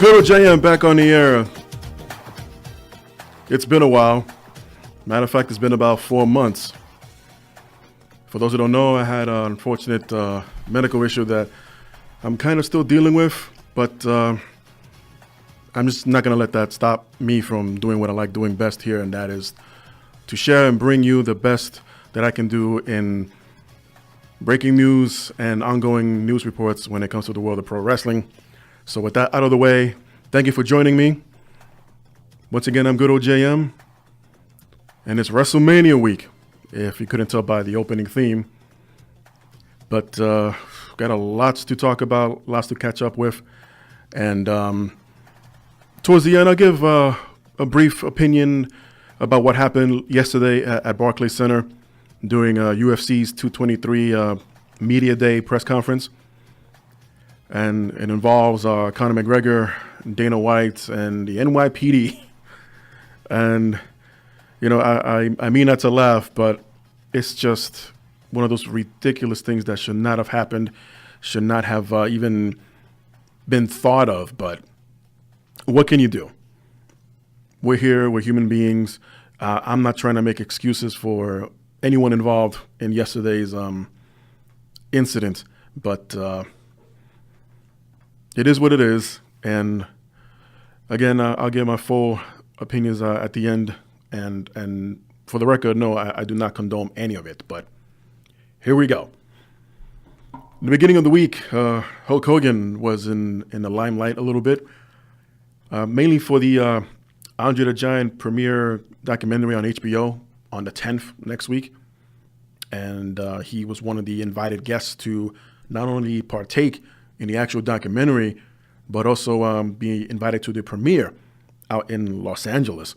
IAmGoodOlJM back on the air. It's been a while. Matter of fact, it's been about 4 months. For those who don't know, I had an unfortunate medical issue that I'm kind of still dealing with, but I'm just not going to let that stop me from doing what I like doing best here, and that is to share and bring you the best that I can do in breaking news and ongoing news reports when it comes to the world of pro wrestling. So with that out of the way, thank you for joining me. Once again, I'm GoodOlJM, and it's WrestleMania week, if you couldn't tell by the opening theme. But got a lots to talk about, lots to catch up with. And towards the end, I'll give a brief opinion about what happened yesterday at Barclays Center during UFC's 223 Media Day press conference. And it involves Conor McGregor, Dana White, and the NYPD. And, you know, I mean not to laugh, but it's just one of those ridiculous things that should not have happened, should not have even been thought of. But what can you do? We're here, we're human beings. I'm not trying to make excuses for anyone involved in yesterday's incident, but it is what it is. And again, I'll give my full opinions at the end. And for the record, no, I do not condone any of it. But here we go. In the beginning of the week, Hulk Hogan was in the limelight a little bit, mainly for the Andre the Giant premiere documentary on HBO on the 10th next week. And he was one of the invited guests to not only partake in the actual documentary, but also be invited to the premiere out in Los Angeles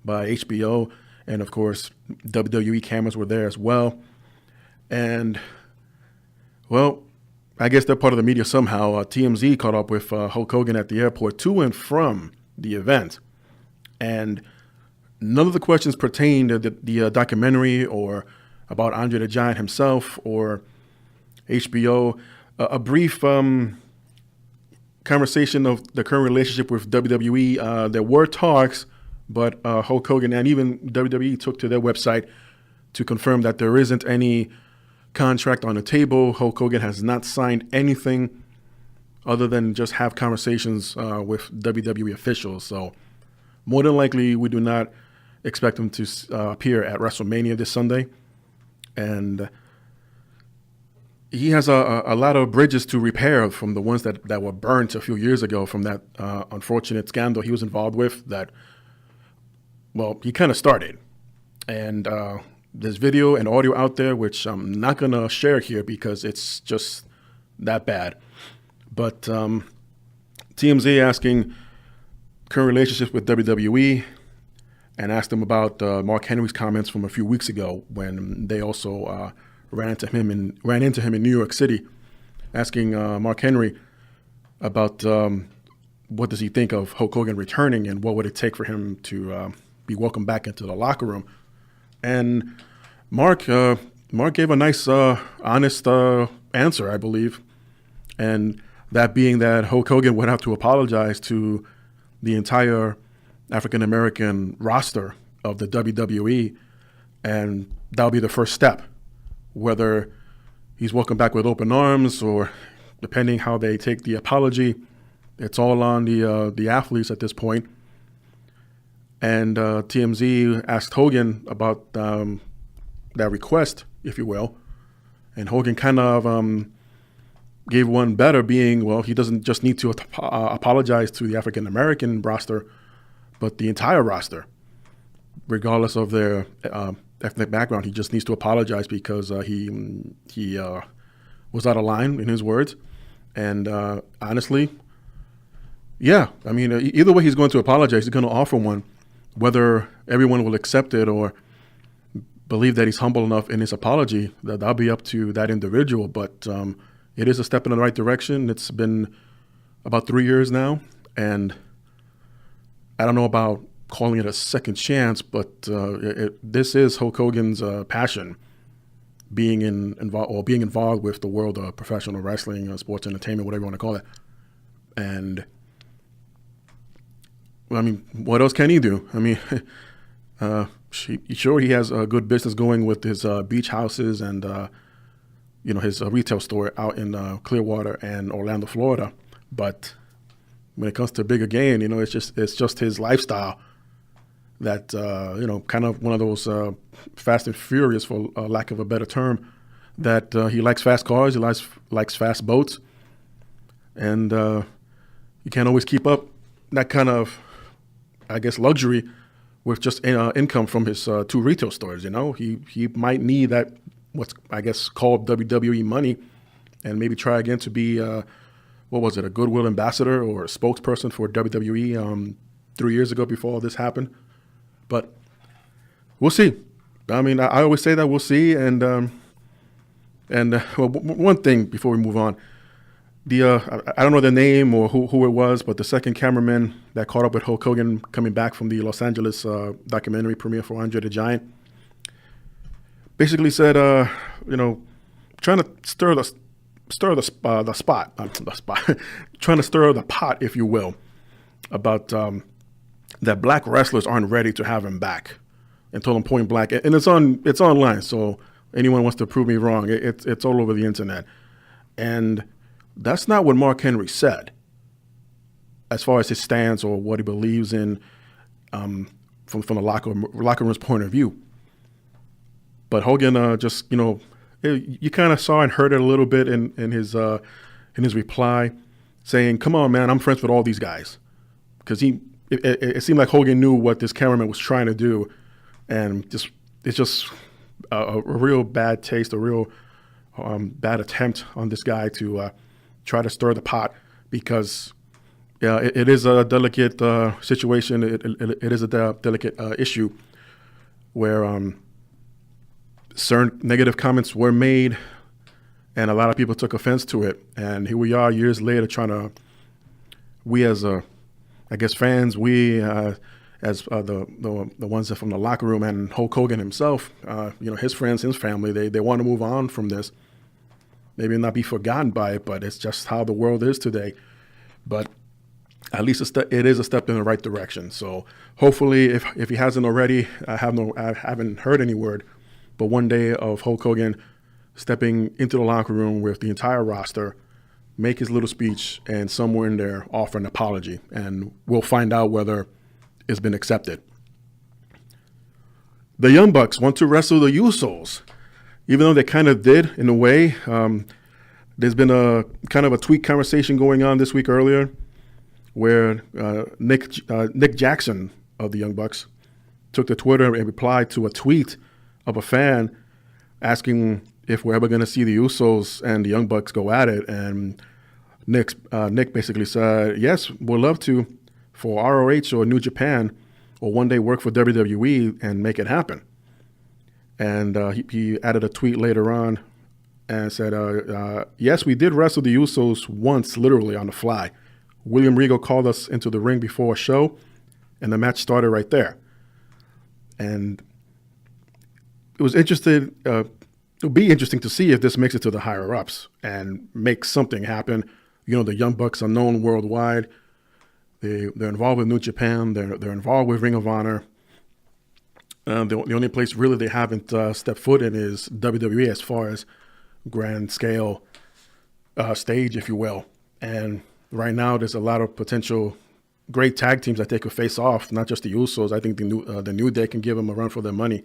by HBO. And of course, WWE cameras were there as well. And, well, I guess they're part of the media somehow. TMZ caught up with Hulk Hogan at the airport to and from the event. And none of the questions pertained to the documentary or about Andre the Giant himself or HBO. A brief conversation of the current relationship with WWE. There were talks, but Hulk Hogan and even WWE took to their website to confirm that there isn't any contract on the table. Hulk Hogan has not signed anything other than just have conversations with WWE officials. So more than likely, we do not expect him to appear at WrestleMania this Sunday. And he has a lot of bridges to repair from the ones that were burnt a few years ago from that unfortunate scandal he was involved with that, well, he kind of started. And there's video and audio out there, which I'm not going to share here because it's just that bad. But TMZ asking current relationships with WWE and asked him about Mark Henry's comments from a few weeks ago when they also ran into him in New York City, asking Mark Henry about what does he think of Hulk Hogan returning and what would it take for him to be welcomed back into the locker room. And Mark gave a nice, honest answer, I believe, and that being that Hulk Hogan would have to apologize to the entire African-American roster of the WWE, and that'll be the first step. Whether he's welcomed back with open arms or depending how they take the apology, it's all on the athletes at this point. And TMZ asked Hogan about that request, if you will, and Hogan kind of gave one better, being, well, he doesn't just need to apologize to the African-American roster, but the entire roster, regardless of their ethnic background. He just needs to apologize because he was out of line, in his words. And honestly, yeah, I mean, either way he's going to apologize, he's going to offer one. Whether everyone will accept it or believe that he's humble enough in his apology, that'll be up to that individual. But it is a step in the right direction. It's been about 3 years now, and I don't know about calling it a second chance, but this is Hulk Hogan's passion, being involved with the world of professional wrestling, sports entertainment, whatever you want to call it. And I mean, what else can he do? I mean, sure, he has a good business going with his beach houses and his retail store out in Clearwater and Orlando, Florida. But when it comes to bigger gain, it's just his lifestyle that kind of one of those fast and furious, for lack of a better term, that he likes fast cars, he likes fast boats, and you can't always keep up that kind of, I guess, luxury with just income from his two retail stores. He might need that, what's I guess called WWE money, and maybe try again to be a goodwill ambassador or a spokesperson for WWE 3 years ago before all this happened. But we'll see. I mean, I always say that we'll see. And one thing before we move on, I don't know the name or who it was, but the second cameraman that caught up with Hulk Hogan coming back from the Los Angeles documentary premiere for Andre the Giant basically said, trying to stir the trying to stir the pot, if you will, about that black wrestlers aren't ready to have him back, and told him point blank. And it's online, so anyone wants to prove me wrong, it's all over the internet. And that's not what Mark Henry said, as far as his stance or what he believes in from the locker room's point of view. But Hogan you kind of saw and heard it a little bit in his reply, saying, "Come on, man, I'm friends with all these guys," because it seemed like Hogan knew what this cameraman was trying to do, and it's just a real bad taste, a real bad attempt on this guy to try to stir the pot, because it is a delicate situation. It is a delicate issue where certain negative comments were made, and a lot of people took offense to it. And here we are years later we as fans, as the ones that from the locker room, and Hulk Hogan himself, his friends, his family, they want to move on from this. Maybe not be forgotten by it, but it's just how the world is today. But at least it is a step in the right direction. So hopefully, if he hasn't already, I haven't heard any word, but one day of Hulk Hogan stepping into the locker room with the entire roster, make his little speech, and somewhere in there offer an apology, and we'll find out whether it's been accepted. The Young Bucks want to wrestle the Usos, even though they kind of did in a way. There's been a kind of a tweet conversation going on this week earlier, where Nick Jackson of the Young Bucks took to Twitter and replied to a tweet of a fan asking if we're ever going to see the Usos and the Young Bucks go at it. And Nick basically said, yes, we'd love to, for ROH or New Japan, or one day work for WWE and make it happen. And he added a tweet later on and said, yes, we did wrestle the Usos once, literally on the fly. William Regal called us into the ring before a show, and the match started right there. And it was interesting. It'll be interesting to see if this makes it to the higher ups and makes something happen. The Young Bucks are known worldwide. They're involved with New Japan. They're involved with Ring of Honor. The only place really they haven't stepped foot in is WWE, as far as grand scale stage, if you will. And right now, there's a lot of potential great tag teams that they could face off. Not just the Usos. I think the New Day can give them a run for their money.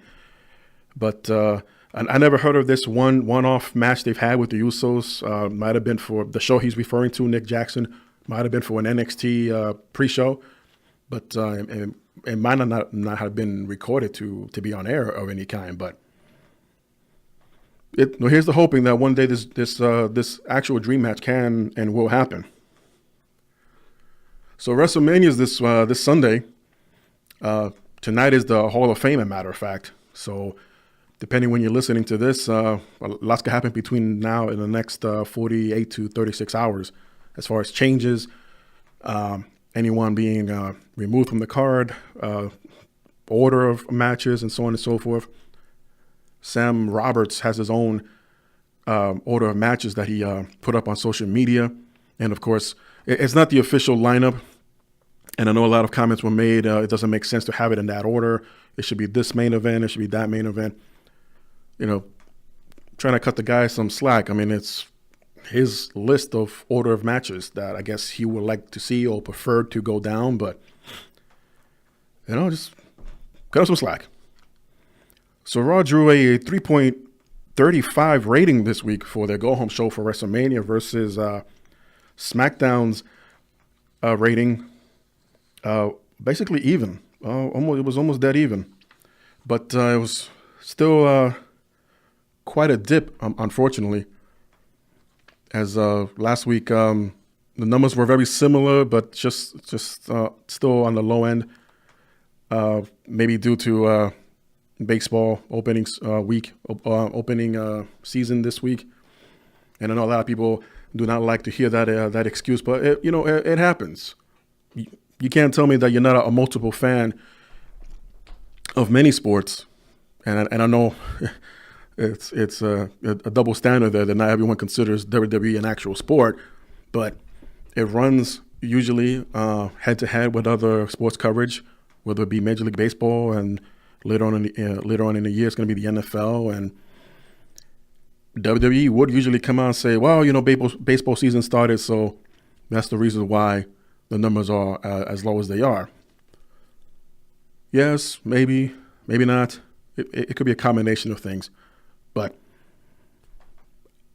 But I never heard of this one-off match they've had with the Usos. Might have been for the show he's referring to, Nick Jackson. Might have been for an NXT pre-show, but it might not have been recorded to be on air of any kind. But here's the hoping that one day this actual dream match can and will happen. So WrestleMania is this Sunday. Tonight is the Hall of Fame, as a matter of fact. So depending when you're listening to this, lots can happen between now and the next 48 to 36 hours, as far as changes, anyone being removed from the card, order of matches, and so on and so forth. Sam Roberts has his own order of matches that he put up on social media. And of course, it's not the official lineup. And I know a lot of comments were made. It doesn't make sense to have it in that order. It should be this main event. It should be that main event. Trying to cut the guy some slack. I mean, it's his list of order of matches that I guess he would like to see or prefer to go down. But, just cut him some slack. So Raw drew a 3.35 rating this week for their go-home show for WrestleMania versus SmackDown's rating. Basically even. It was almost dead even. But it was still quite a dip, unfortunately. As last week, the numbers were very similar, but just still on the low end. Maybe due to baseball opening season this week. And I know a lot of people do not like to hear that excuse, but it happens. You can't tell me that you're not a multiple fan of many sports, and I know it's a double standard there that not everyone considers WWE an actual sport, but it runs usually head to head with other sports coverage, whether it be Major League Baseball, and later on in the year it's going to be the NFL, and WWE would usually come out and say, well, baseball season started, so that's the reason why the numbers are as low as they are. Yes, maybe not. It could be a combination of things. But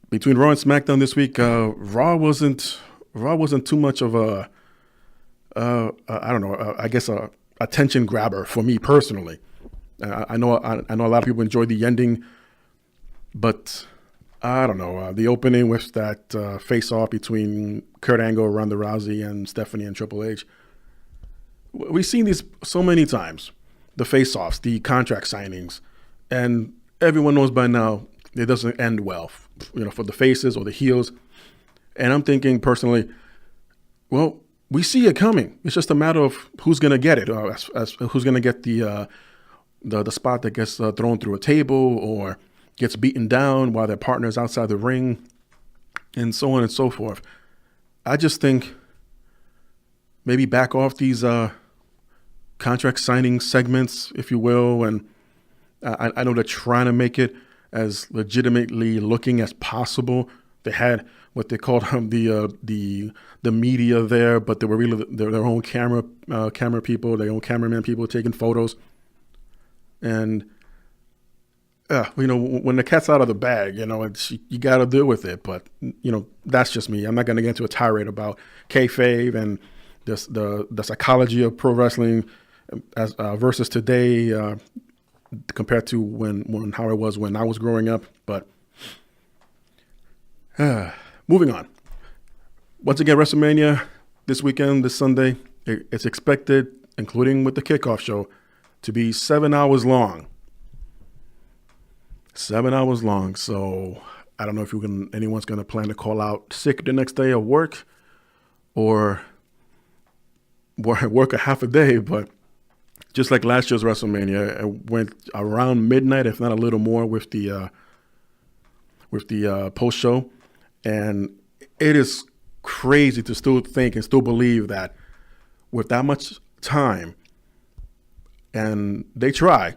between Raw and SmackDown this week, Raw wasn't too much of a attention grabber for me personally. I know a lot of people enjoyed the ending, but I don't know, the opening with that face-off between Kurt Angle, Ronda Rousey, and Stephanie and Triple H. We've seen these so many times, the face-offs, the contract signings, and everyone knows by now it doesn't end well, for the faces or the heels. And I'm thinking personally, well, we see it coming. It's just a matter of who's going to get it, as who's going to get the spot that gets thrown through a table or gets beaten down while their partner's outside the ring, and so on and so forth. I just think maybe back off these contract signing segments, if you will, and I know they're trying to make it as legitimately looking as possible. They had what they called the media there, but they were really their own camera people, their own cameraman people taking photos. And when the cat's out of the bag, you got to deal with it. But that's just me. I'm not going to get into a tirade about kayfabe and the psychology of pro wrestling as versus today. Compared to when how it was when I was growing up. But moving on. Once again, WrestleMania this weekend, this Sunday, it's expected, including with the kickoff show, to be 7 hours long. 7 hours long. So I don't know if anyone's going to plan to call out sick the next day or work a half a day, but just like last year's WrestleMania, it went around midnight, if not a little more, with the post show, and it is crazy to still think and still believe that with that much time, and they try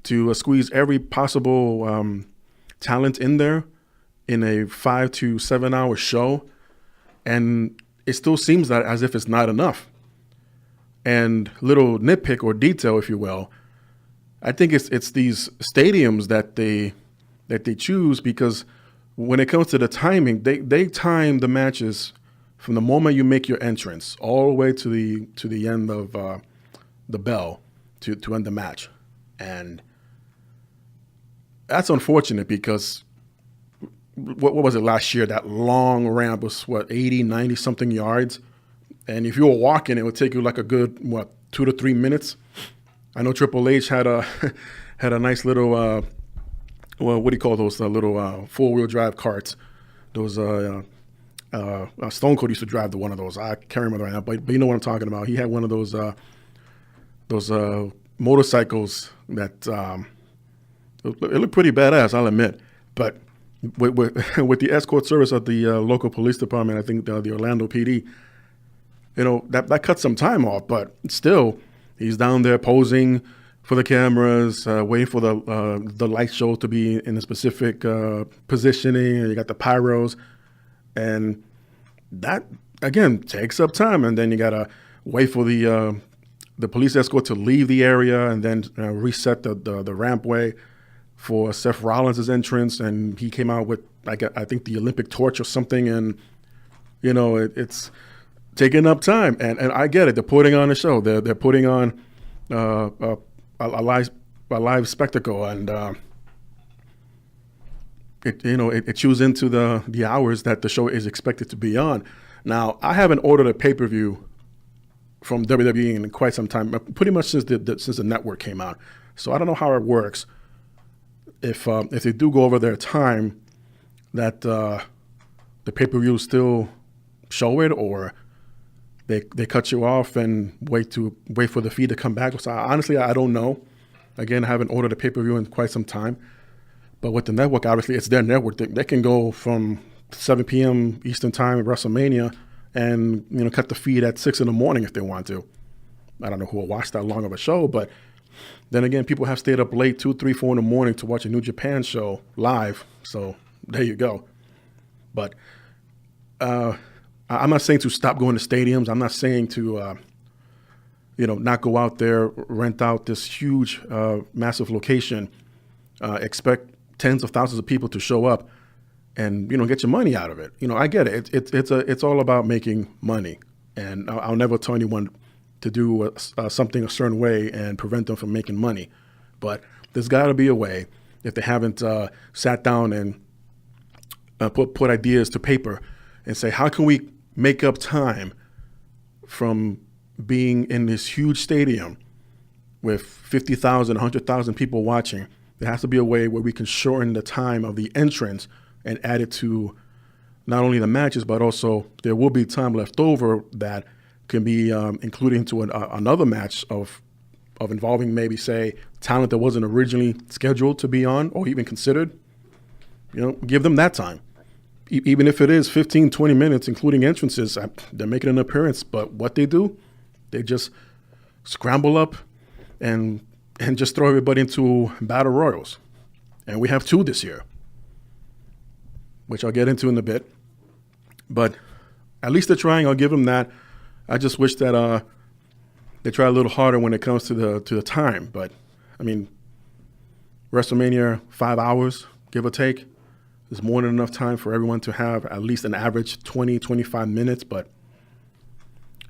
to squeeze every possible talent in there in a 5 to 7 hour show, and it still seems that as if it's not enough. And little nitpick or detail, if you will, I think it's these stadiums that they choose, because when it comes to the timing, they time the matches from the moment you make your entrance all the way to the end of the bell to end the match. And that's unfortunate because what was it last year? That long ramp was 80, 90 something yards. And if you were walking, it would take you like a good, 2 to 3 minutes. I know Triple H had a nice little, what do you call those little 4-wheel drive carts? Those Stone Cold used to drive one of those. I can't remember right now, but you know what I'm talking about. He had one of those motorcycles that it looked pretty badass, I'll admit. But with the escort service of the local police department, I think the Orlando PD, that cuts some time off, but still, he's down there posing for the cameras, waiting for the light show to be in a specific positioning. And you got the pyros, and that again takes up time. And then you gotta wait for the police escort to leave the area, and then reset the rampway for Seth Rollins' entrance. And he came out with I think the Olympic torch or something, and it's taking up time. And I get it. They're putting on a show. They're putting on a live spectacle, and it chews into the hours that the show is expected to be on. Now, I haven't ordered a pay-per-view from WWE in quite some time, pretty much since the network came out. So I don't know how it works. If they do go over their time, that the pay-per-view still show it, or they cut you off and wait for the feed to come back. So honestly, I don't know. Again, I haven't ordered a pay-per-view in quite some time. But with the network, obviously, it's their network. They can go from 7 p.m. Eastern time at WrestleMania and cut the feed at 6 a.m. if they want to. I don't know who will watch that long of a show, but then again, people have stayed up late 2, 3, 4 a.m. to watch a New Japan show live. So there you go. But I'm not saying to stop going to stadiums. I'm not saying to not go out there, rent out this huge, massive location, expect tens of thousands of people to show up, and get your money out of it. I get it. It's all about making money, and I'll never tell anyone to do something a certain way and prevent them from making money. But there's got to be a way, if they haven't sat down and put ideas to paper and say, how can we make up time from being in this huge stadium with 50,000, 100,000 people watching? There has to be a way where we can shorten the time of the entrance and add it to not only the matches, but also there will be time left over that can be included into another match of involving maybe, say, talent that wasn't originally scheduled to be on or even considered. Give them that time. Even if it is 15, 20 minutes, including entrances, they're making an appearance. But what they do, they just scramble up and just throw everybody into battle royals. And we have 2 this year, which I'll get into in a bit. But at least they're trying. I'll give them that. I just wish that they try a little harder when it comes to the time. But, I mean, WrestleMania, 5 hours, give or take, is more than enough time for everyone to have at least an average 20, 25 minutes. But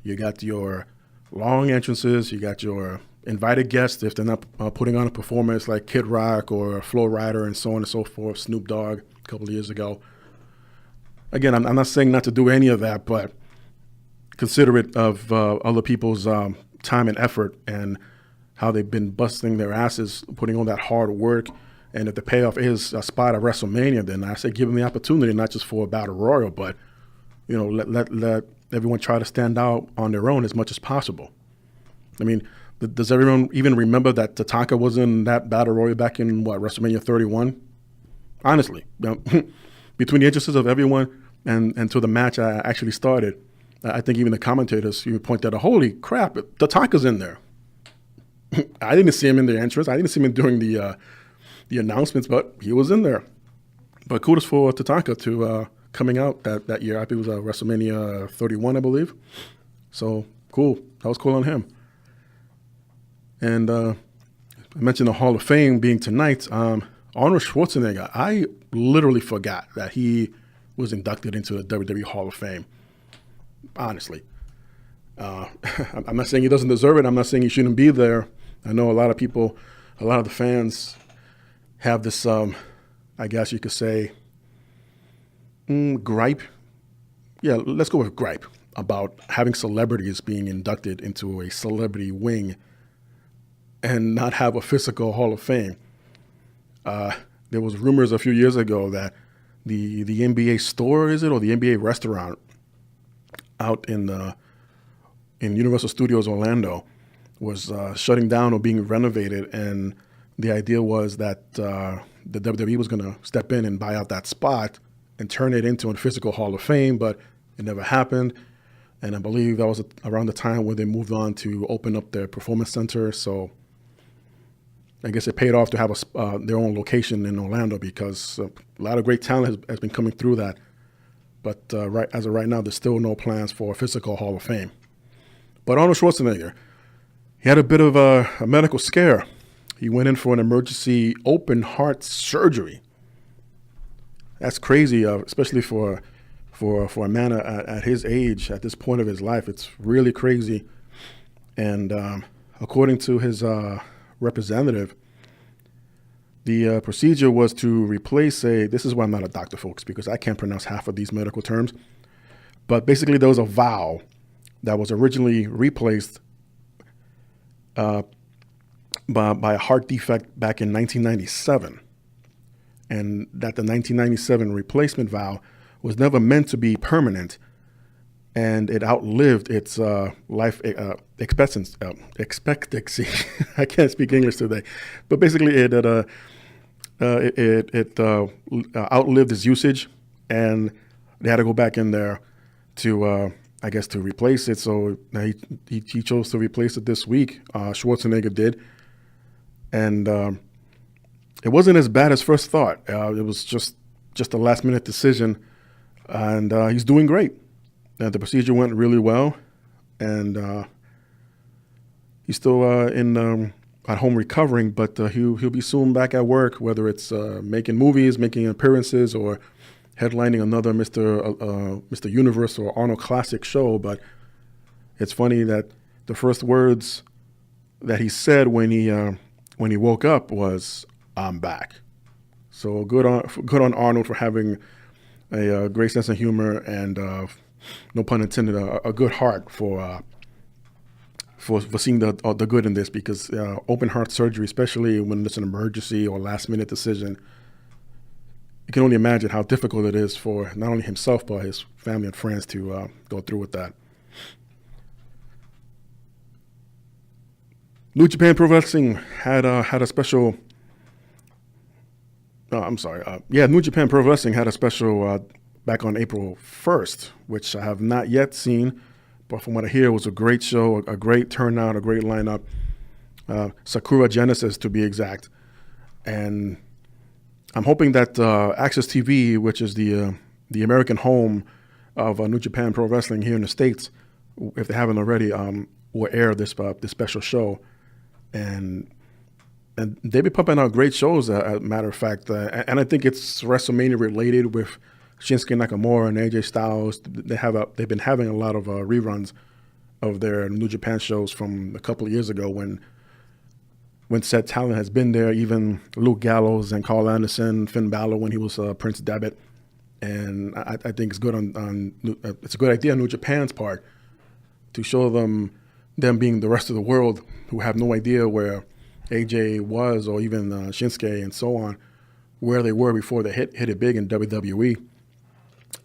you got your long entrances. You got your invited guests if they're not putting on a performance like Kid Rock or Flo Rida and so on and so forth, Snoop Dogg a couple of years ago. Again, I'm not saying not to do any of that, but considerate of other people's time and effort and how they've been busting their asses, putting on that hard work. And if the payoff is a spot at WrestleMania, then I say give them the opportunity, not just for a battle royal, but let everyone try to stand out on their own as much as possible. I mean, does everyone even remember that Tatanka was in that battle royal back in WrestleMania 31? Honestly, between the entrances of everyone and until the match actually started, I think even the commentators pointed out, holy crap, Tatanka's in there. I didn't see him in the entrance. I didn't see him during the announcements, but he was in there. But kudos for Tatanka to coming out that year. I think it was WrestleMania 31, I believe. So cool. That was cool on him. And I mentioned the Hall of Fame being tonight. Arnold Schwarzenegger, I literally forgot that he was inducted into the WWE Hall of Fame. Honestly. I'm not saying he doesn't deserve it. I'm not saying he shouldn't be there. I know a lot of people, a lot of the fans have this, I guess you could say, gripe. Yeah, let's go with gripe about having celebrities being inducted into a celebrity wing and not have a physical Hall of Fame. There was rumors a few years ago that the NBA store, is it, or the NBA restaurant out in Universal Studios Orlando was shutting down or being renovated, and the idea was that the WWE was going to step in and buy out that spot and turn it into a physical Hall of Fame, but it never happened. And I believe that was around the time when they moved on to open up their performance center. So I guess it paid off to have their own location in Orlando, because a lot of great talent has been coming through that. But as of right now, there's still no plans for a physical Hall of Fame. But Arnold Schwarzenegger, he had a bit of a medical scare. He went in for an emergency open heart surgery. That's crazy, especially for a man at his age, at this point of his life. It's really crazy. And according to his representative, the procedure was to replace this is why I'm not a doctor, folks, because I can't pronounce half of these medical terms. But basically, there was a valve that was originally replaced by a heart defect back in 1997. And that the 1997 replacement valve was never meant to be permanent, and it outlived its life expectancy. I can't speak English today, but basically it outlived its usage, and they had to go back in there to to replace it. So he chose to replace it this week. Schwarzenegger did, and it wasn't as bad as first thought. It was just a last minute decision. And he's doing great. The procedure went really well, and he's still at home recovering. But he'll be soon back at work, whether it's making movies, making appearances, or headlining another Mr. Universe or Arnold Classic show. But it's funny that the first words that he said when he woke up was, "I'm back." So good on Arnold for having a great sense of humor and, no pun intended, a good heart for seeing the good in this, because open heart surgery, especially when it's an emergency or last minute decision, you can only imagine how difficult it is for not only himself but his family and friends to go through with that. New Japan Pro Wrestling had a special. New Japan Pro Wrestling had a special back on April 1st, which I have not yet seen, but from what I hear, it was a great show, a great turnout, a great lineup. Sakura Genesis, to be exact. And I'm hoping that Access TV, which is the American home of New Japan Pro Wrestling here in the States, if they haven't already, will air this special show. And they be pumping out great shows, as a matter of fact. And I think it's WrestleMania related with Shinsuke Nakamura and AJ Styles. They've been having a lot of reruns of their New Japan shows from a couple of years ago when said talent has been there. Even Luke Gallows and Carl Anderson, Finn Balor when he was Prince Devitt. And I think it's good it's a good idea on New Japan's part to show them being the rest of the world who have no idea where AJ was, or even Shinsuke and so on, where they were before they hit it big in WWE.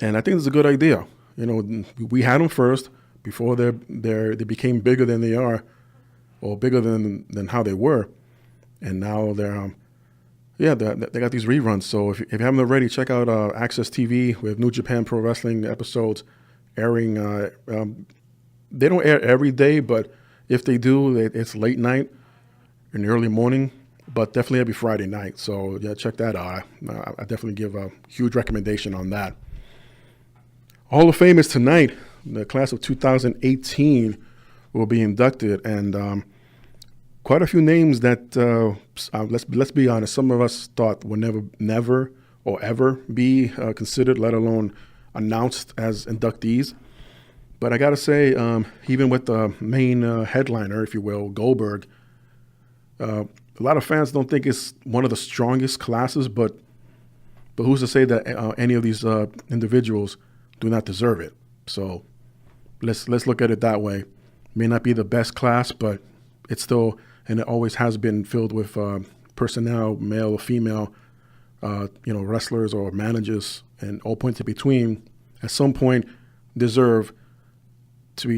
And I think it's a good idea. You know, we had them first before they became bigger than they are, or bigger than how they were. And now they got these reruns. So if you haven't already, check out Access TV with New Japan Pro Wrestling episodes airing. They don't air every day, but if they do, it's late night in the early morning, but definitely every Friday night. So yeah, check that out. I definitely give a huge recommendation on that. Hall of Fame is tonight. The class of 2018 will be inducted, and quite a few names that, let's be honest, some of us thought would never or ever be considered, let alone announced as inductees. But I got to say, even with the main headliner, if you will, Goldberg, a lot of fans don't think it's one of the strongest classes, but who's to say that any of these individuals do not deserve it? So let's look at it that way. May not be the best class, but it's still, and it always has been, filled with personnel, male or female, wrestlers or managers, and all points in between. At some point, deserve to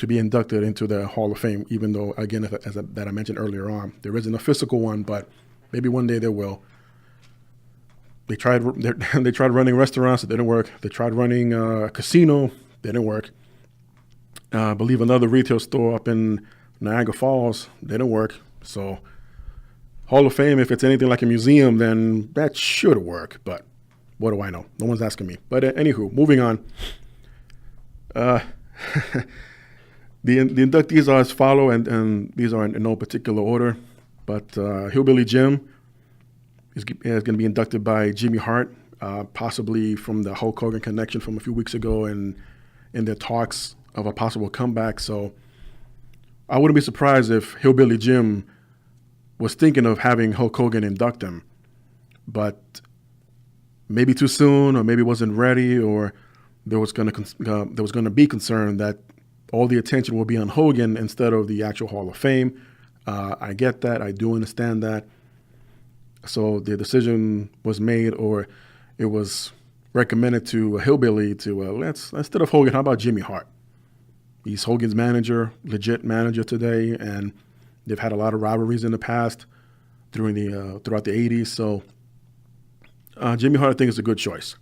be inducted into the Hall of Fame, even though, again, that I mentioned earlier on, there isn't a physical one, but maybe one day there will. They tried running restaurants, it didn't work. They tried running a casino, didn't work. I believe another retail store up in Niagara Falls didn't work. So Hall of Fame, if it's anything like a museum, then that should work. But what do I know? No one's asking me. But anywho, moving on. The inductees are as follow, and these are in no particular order. But Hillbilly Jim is going to be inducted by Jimmy Hart, possibly from the Hulk Hogan connection from a few weeks ago, and in their talks of a possible comeback. So I wouldn't be surprised if Hillbilly Jim was thinking of having Hulk Hogan induct him, but maybe too soon, or maybe wasn't ready, or there was going to be concern that all the attention will be on Hogan instead of the actual Hall of Fame. I get that. I do understand that. So the decision was made, or it was recommended to Hillbilly to let's instead of Hogan, how about Jimmy Hart? He's Hogan's manager, legit manager today, and they've had a lot of rivalries in the past throughout the 80s. So Jimmy Hart, I think, is a good choice.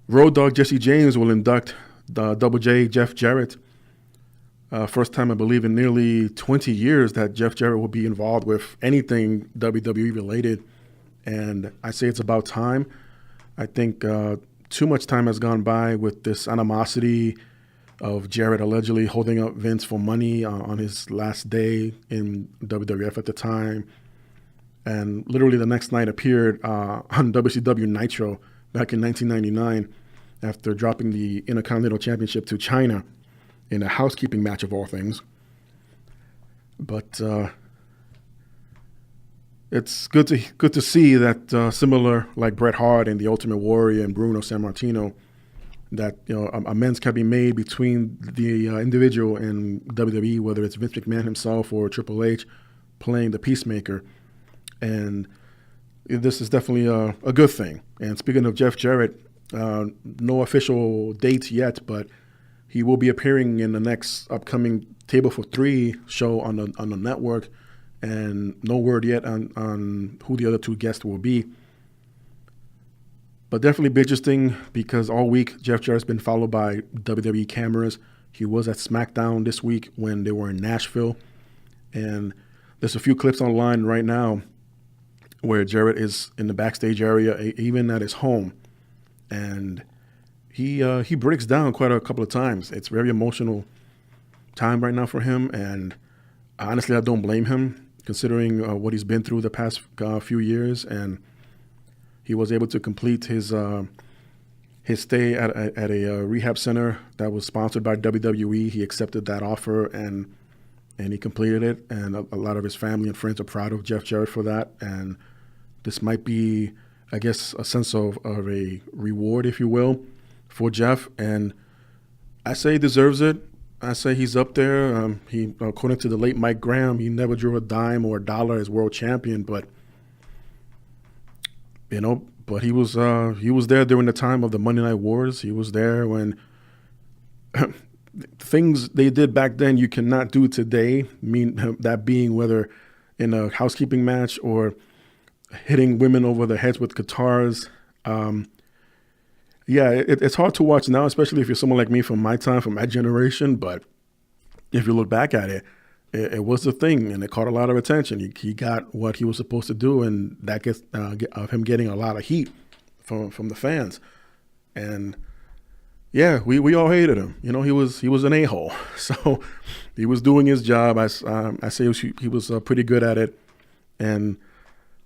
Road Dogg Jesse James will induct the Double J Jeff Jarrett. First time, I believe, in nearly 20 years that Jeff Jarrett will be involved with anything WWE related. And I say it's about time. I think too much time has gone by with this animosity of Jarrett allegedly holding up Vince for money on his last day in WWF at the time. And literally the next night appeared on WCW Nitro back in 1999 after dropping the Intercontinental Championship to China in a housekeeping match of all things. But it's good to see that similar like Bret Hart and the Ultimate Warrior and Bruno Sammartino, that amends can be made between the individual and WWE, whether it's Vince McMahon himself or Triple H playing the peacemaker. And this is definitely a good thing. And speaking of Jeff Jarrett, no official dates yet, but he will be appearing in the next upcoming Table for Three show on the network, and no word yet on who the other two guests will be. But definitely be interesting because all week Jeff Jarrett's been followed by WWE cameras. He was at SmackDown this week when they were in Nashville, and there's a few clips online right now where Jarrett is in the backstage area, even at his home, and he breaks down quite a couple of times. It's very emotional time right now for him, and honestly, I don't blame him considering what he's been through the past few years. And he was able to complete his stay at a rehab center that was sponsored by WWE. He accepted that offer and he completed it. And a lot of his family and friends are proud of Jeff Jarrett for that. And this might be, I guess, a sense of a reward, if you will, for Jeff. And I say he deserves it. I say he's up there. He, according to the late Mike Graham, he never drew a dime or a dollar as world champion, but he was there during the time of the Monday Night Wars. He was there when things they did back then you cannot do today. That being whether in a housekeeping match or hitting women over the heads with guitars. It's hard to watch now, especially if you're someone like me from my time, from my generation. But if you look back at it, it was a thing, and it caught a lot of attention. He got what he was supposed to do, and that gets of him getting a lot of heat from the fans. And yeah, we all hated him. He was an a-hole. So he was doing his job. I say he was pretty good at it. And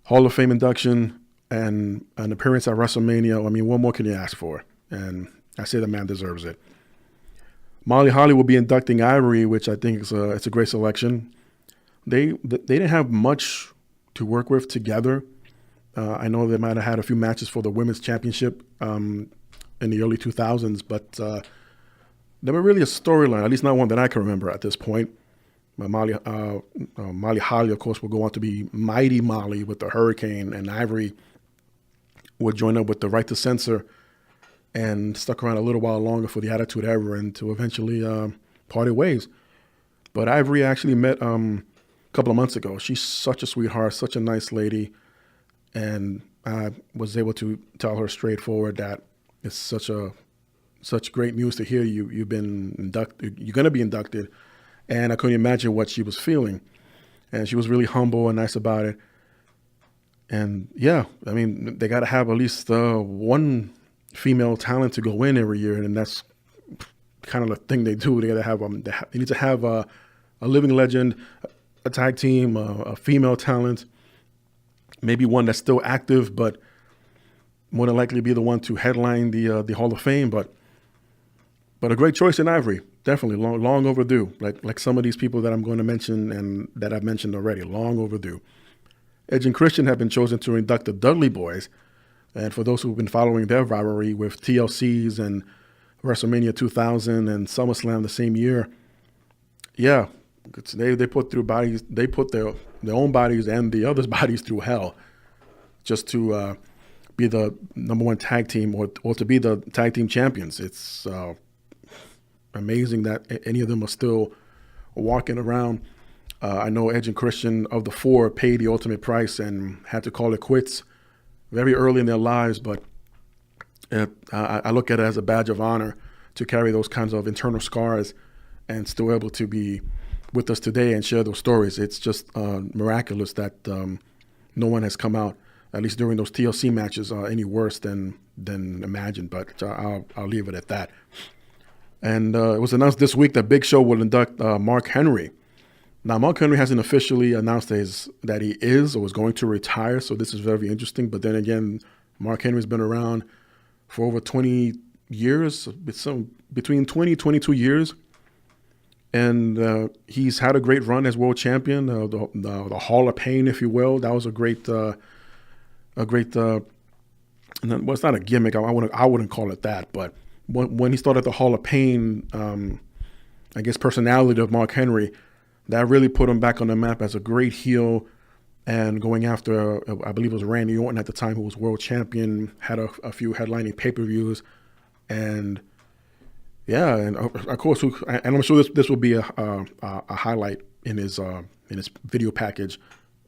Hall of Fame induction and an appearance at WrestleMania. I mean, what more can you ask for? And I say the man deserves it. Molly Holly will be inducting Ivory, which I think is it's a great selection. They didn't have much to work with together. I know they might have had a few matches for the Women's Championship in the early 2000s, but never really a storyline, at least not one that I can remember at this point. Molly Holly, of course, will go on to be Mighty Molly with the Hurricane, and Ivory would join up with the Right to Censor and stuck around a little while longer for the Attitude Era and to eventually parted ways. But Ivory actually met a couple of months ago. She's such a sweetheart, such a nice lady, and I was able to tell her straightforward that it's such a such great news to hear you've been inducted. You're going to be inducted, and I couldn't imagine what she was feeling. And she was really humble and nice about it. And yeah, I mean, they got to have at least one female talent to go in every year, and that's kind of the thing they do. They got to have they need to have a living legend, a tag team, a female talent, maybe one that's still active, but more than likely be the one to headline the Hall of Fame. But a great choice in Ivory, definitely long overdue. Like some of these people that I'm going to mention and that I've mentioned already, long overdue. Edge and Christian have been chosen to induct the Dudley Boys, and for those who've been following their rivalry with TLC's and WrestleMania 2000 and SummerSlam the same year, yeah, they put through bodies. They put their own bodies and the others' bodies through hell, just to be the number one tag team or to be the tag team champions. It's amazing that any of them are still walking around. I know Edge and Christian, of the four, paid the ultimate price and had to call it quits very early in their lives, but I look at it as a badge of honor to carry those kinds of internal scars and still able to be with us today and share those stories. It's just miraculous that no one has come out, at least during those TLC matches, any worse than imagined, but I'll leave it at that. And it was announced this week that Big Show will induct Mark Henry. Now, Mark Henry hasn't officially announced that he is or is going to retire, so this is very interesting. But then again, Mark Henry's been around for over 20 years, between 20 and 22 years. And he's had a great run as world champion, the Hall of Pain, if you will. That was a great, well, it's not a gimmick. I wouldn't call it that. But when he started the Hall of Pain, I guess, personality of Mark Henry, that really put him back on the map as a great heel and going after, I believe it was Randy Orton at the time, who was world champion, had a few headlining pay-per-views. And yeah, and of course, and I'm sure this will be a highlight in his video package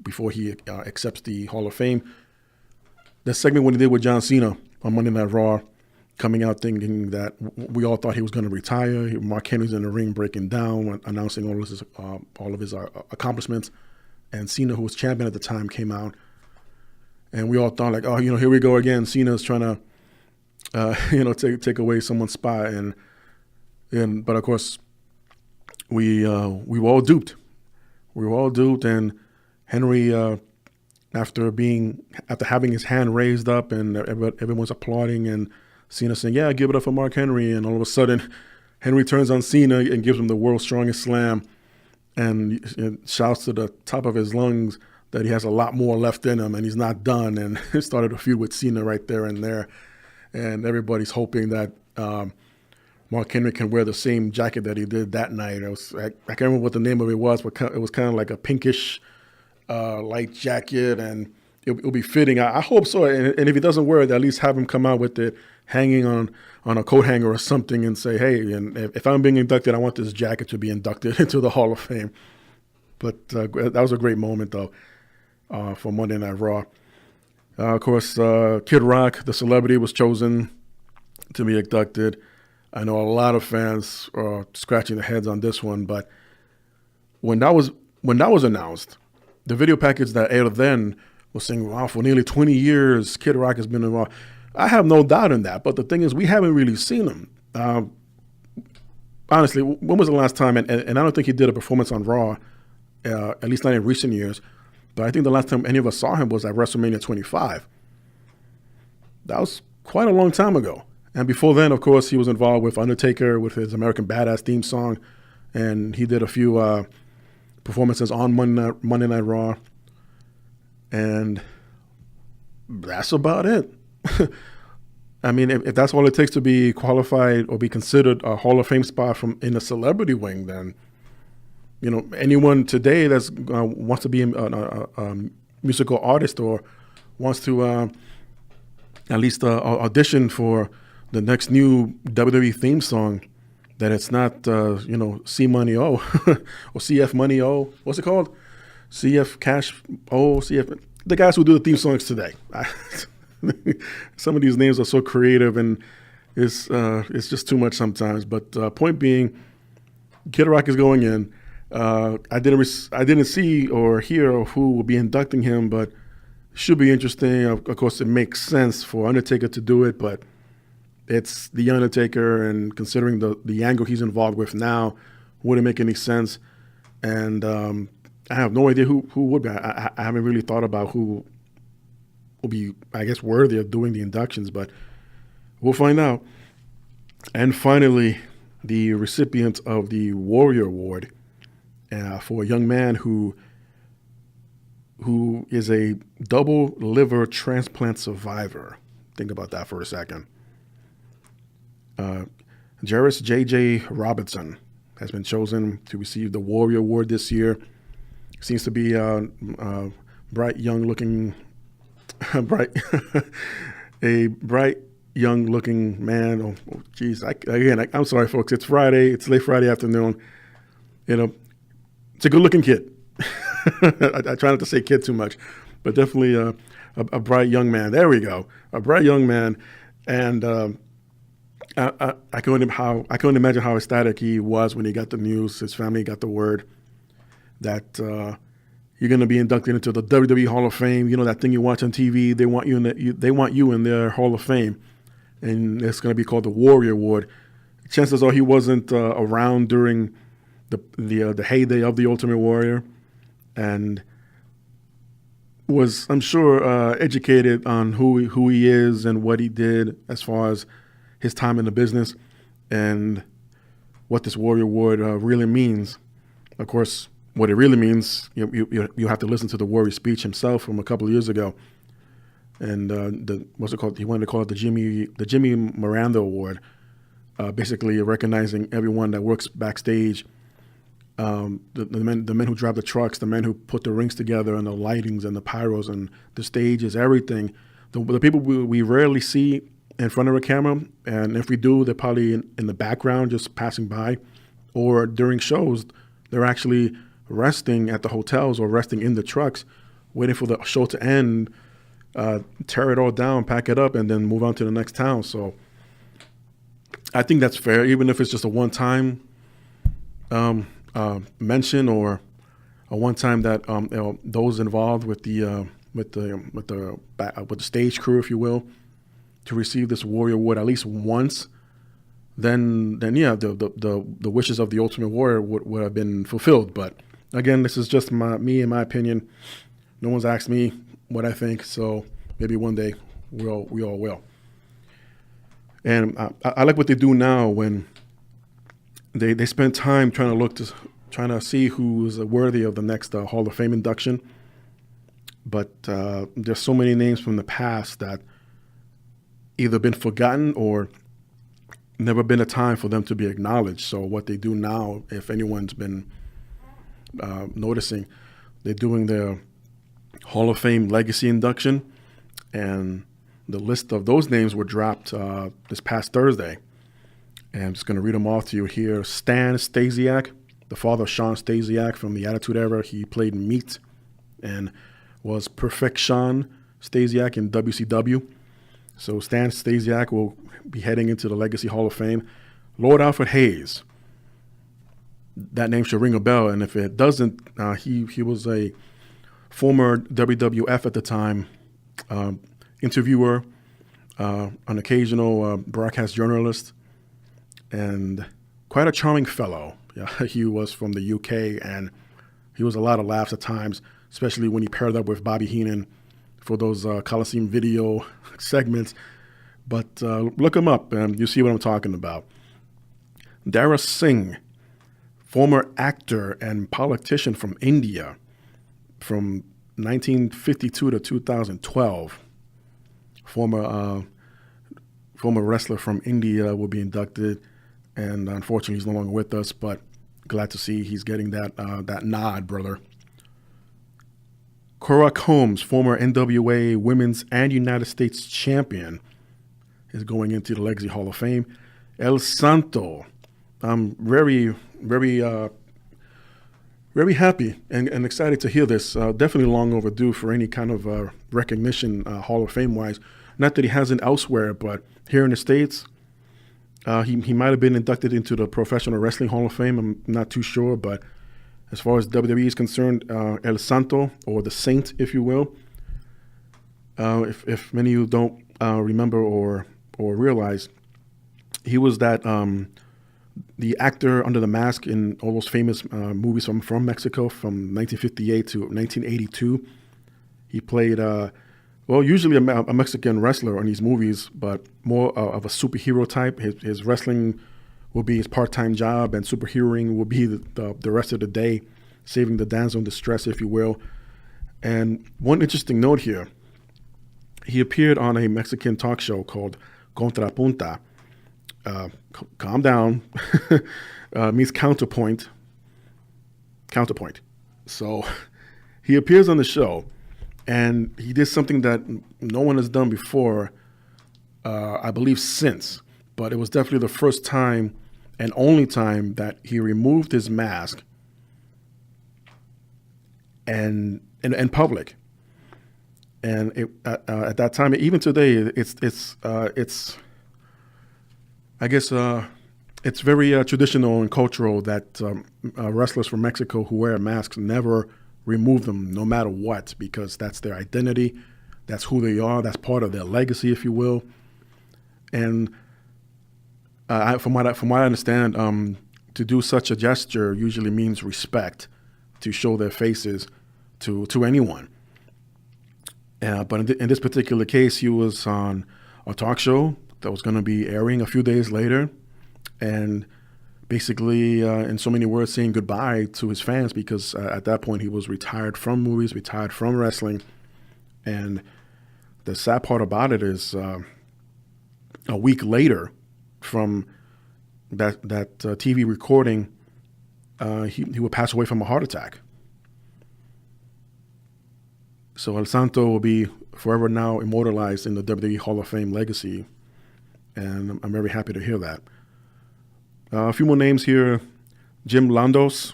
before he accepts the Hall of Fame. The segment when he did with John Cena on Monday Night Raw, coming out thinking that we all thought he was going to retire. Mark Henry's in the ring breaking down, announcing all of his accomplishments. And Cena, who was champion at the time, came out. And we all thought, like, oh, here we go again. Cena's trying to, take away someone's spot. But of course, we were all duped. We were all duped. And Henry, after having his hand raised up and everyone's applauding and Cena saying, yeah, give it up for Mark Henry. And all of a sudden, Henry turns on Cena and gives him the world's strongest slam and shouts to the top of his lungs that he has a lot more left in him and he's not done. And started a feud with Cena right there and there. And everybody's hoping that Mark Henry can wear the same jacket that he did that night. I can't remember what the name of it was, but it was kind of like a pinkish light jacket, and it'll be fitting. I hope so. And if he doesn't wear it, at least have him come out with it hanging on a coat hanger or something and say, hey, and if I'm being inducted, I want this jacket to be inducted into the Hall of Fame. But that was a great moment, though, for Monday Night Raw. Of course, Kid Rock, the celebrity, was chosen to be inducted. I know a lot of fans are scratching their heads on this one, but when that was announced, the video package that aired then was saying, wow, for nearly 20 years, Kid Rock has been in Raw. I have no doubt in that, but the thing is, we haven't really seen him. Honestly, when was the last time, and I don't think he did a performance on Raw, at least not in recent years, but I think the last time any of us saw him was at WrestleMania 25. That was quite a long time ago. And before then, of course, he was involved with Undertaker with his American Badass theme song, and he did a few performances on Monday Night Raw. And that's about it. I mean, if that's all it takes to be qualified or be considered a Hall of Fame spot in the celebrity wing, then, anyone today that's wants to be a musical artist or wants to at least audition for the next new WWE theme song, that it's not, C Money O or CF Money O. What's it called? CF Cash O, CF. The guys who do the theme songs today. Some of these names are so creative and it's just too much sometimes. But point being, Kid Rock is going in. I didn't see or hear who will be inducting him, but should be interesting. Of course, it makes sense for Undertaker to do it, but it's the Undertaker, and considering the angle he's involved with now, wouldn't make any sense. And I have no idea who would be. I haven't really thought about who will be, I guess, worthy of doing the inductions, but we'll find out. And finally, the recipient of the Warrior Award for a young man who is a double liver transplant survivor. Think about that for a second. Jarvis J.J. Robinson has been chosen to receive the Warrior Award this year. Seems to be a bright, young-looking, a bright, young-looking man. Oh, geez. I'm sorry, folks. It's Friday. It's late Friday afternoon. It's a good-looking kid. I try not to say kid too much, but definitely a bright young man. There we go. A bright young man. And I couldn't imagine how ecstatic he was when he got the news. His family got the word that you're going to be inducted into the WWE Hall of Fame. You know that thing you watch on TV. They want you in their Hall of Fame, and it's going to be called the Warrior Award. Chances are he wasn't around during the heyday of the Ultimate Warrior, and was, I'm sure, educated on who he is and what he did as far as his time in the business and what this Warrior Award really means. Of course, what it really means, you have to listen to the Warrior speech himself from a couple of years ago. And what's it called? He wanted to call it the Jimmy Miranda Award, basically recognizing everyone that works backstage, the men who drive the trucks, the men who put the rings together, and the lightings and the pyros and the stages, everything. The people we rarely see in front of a camera, and if we do, they're probably in the background, just passing by, or during shows, they're actually resting at the hotels or resting in the trucks, waiting for the show to end, tear it all down, pack it up, and then move on to the next town. So I think that's fair, even if it's just a one-time mention or a one-time that those involved with the stage crew, if you will, to receive this Warrior Award at least once, then yeah, the wishes of the Ultimate Warrior would have been fulfilled. But again, this is just me and my opinion. No one's asked me what I think, so maybe one day we all will. And I like what they do now when they spend time trying to see who's worthy of the next Hall of Fame induction. But there's so many names from the past that either been forgotten or never been a time for them to be acknowledged. So what they do now, if anyone's been noticing, they're doing their Hall of Fame legacy induction, and the list of those names were dropped this past Thursday. And I'm just going to read them off to you here. Stan Stasiak, the father of Sean Stasiak from the Attitude Era. He played Meat and was Perfect Sean Stasiak in WCW. So Stan Stasiak will be heading into the Legacy Hall of Fame. Lord Alfred Hayes. That name should ring a bell, and if it doesn't, he was a former WWF at the time interviewer, an occasional broadcast journalist, and quite a charming fellow. Yeah, he was from the UK, and he was a lot of laughs at times, especially when he paired up with Bobby Heenan for those Coliseum video segments. But look him up, and you see what I'm talking about. Dara Singh, former actor and politician from India from 1952 to 2012. Former wrestler from India will be inducted, and unfortunately he's no longer with us, but glad to see he's getting that nod, brother. Cora Combs, former NWA Women's and United States champion, is going into the Legacy Hall of Fame. El Santo, I'm very, very, very happy and excited to hear this. Definitely long overdue for any kind of recognition, Hall of Fame wise. Not that he hasn't elsewhere, but here in the States, He might have been inducted into the Professional Wrestling Hall of Fame. I'm not too sure, but as far as WWE is concerned, El Santo, or the Saint, if you will, if many of you don't remember or realize, he was that the actor under the mask in all those famous movies from Mexico from 1958 to 1982. He played, usually a Mexican wrestler in these movies, but more of a superhero type. His wrestling will be his part-time job, and superheroing will be the rest of the day, saving the damsel in distress, if you will. And one interesting note here, he appeared on a Mexican talk show called Contrapunta. Calm down, means counterpoint. So he appears on the show, and he did something that no one has done before, I believe since, but it was definitely the first time and only time that he removed his mask and in public. And at that time, even today, it's I guess it's very traditional and cultural that wrestlers from Mexico who wear masks never remove them, no matter what, because that's their identity, that's who they are, that's part of their legacy, if you will. And from what I understand, to do such a gesture usually means respect, to show their faces to anyone. But in this particular case, he was on a talk show that was going to be airing a few days later, and basically, in so many words, saying goodbye to his fans, because at that point he was retired from movies, retired from wrestling. And the sad part about it is a week later from that TV recording, he would pass away from a heart attack. So El Santo will be forever now immortalized in the WWE Hall of Fame legacy, and I'm very happy to hear that. A few more names here. Jim Landos,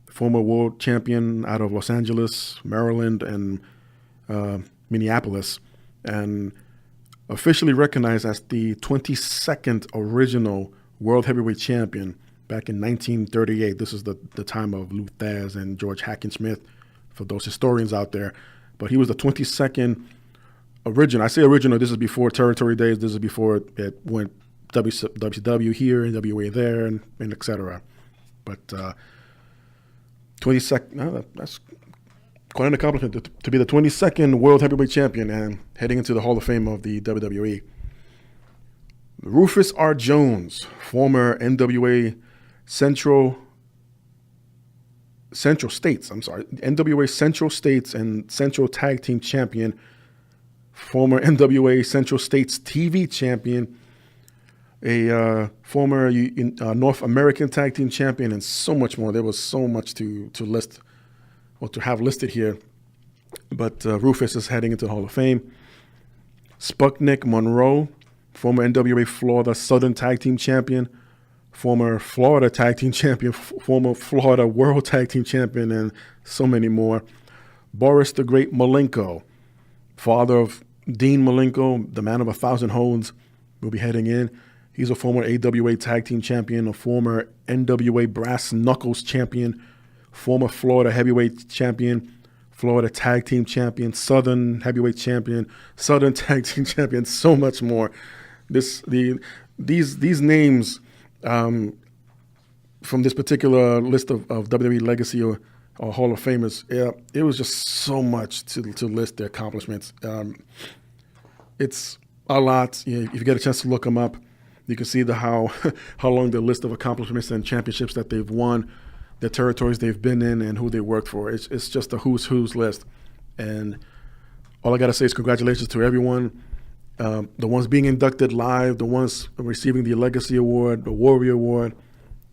former world champion out of Los Angeles, Maryland, and Minneapolis, and officially recognized as the 22nd original world heavyweight champion back in 1938. This is the time of Lou Thesz and George Hackenschmidt, for those historians out there. But he was the 22nd original. I say original, this is before territory days. This is before it went WCW here and WA there and et cetera. But 22nd, that's quite an accomplishment to be the 22nd world heavyweight champion and heading into the Hall of Fame of the WWE. Rufus R. Jones, former NWA NWA Central States and Central Tag Team Champion, former NWA Central States TV Champion, a former North American Tag Team Champion, and so much more. There was so much to list, or to have listed here. But Rufus is heading into the Hall of Fame. Sputnik Monroe, former NWA Florida Southern Tag Team Champion, former Florida Tag Team Champion, former Florida World Tag Team Champion, and so many more. Boris the Great Malenko, father of Dean Malenko, the man of 1,000 holds, will be heading in. He's a former AWA Tag Team Champion, a former NWA Brass Knuckles Champion, former Florida Heavyweight Champion, Florida Tag Team Champion, Southern Heavyweight Champion, Southern Tag Team Champion, so much more. These names from this particular list of WWE Legacy or Hall of Famers, it was just so much to list their accomplishments. It's a lot. If you get a chance to look them up, you can see how long the list of accomplishments and championships that they've won, the territories they've been in, and who they worked for. It's just a who's list. And all I got to say is congratulations to everyone. The ones being inducted live, the ones receiving the Legacy Award, the Warrior Award,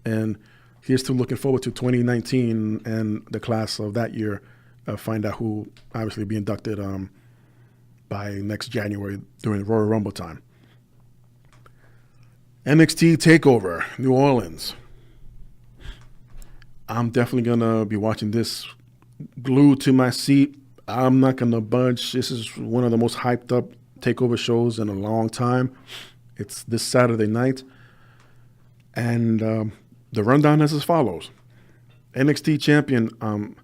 and here's to looking forward to 2019 and the class of that year. Find out who obviously be inducted by next January during the Royal Rumble time. NXT TakeOver, New Orleans. I'm definitely going to be watching this glued to my seat. I'm not going to budge. This is one of the most hyped up TakeOver shows in a long time. It's this Saturday night. And the rundown is as follows. NXT champion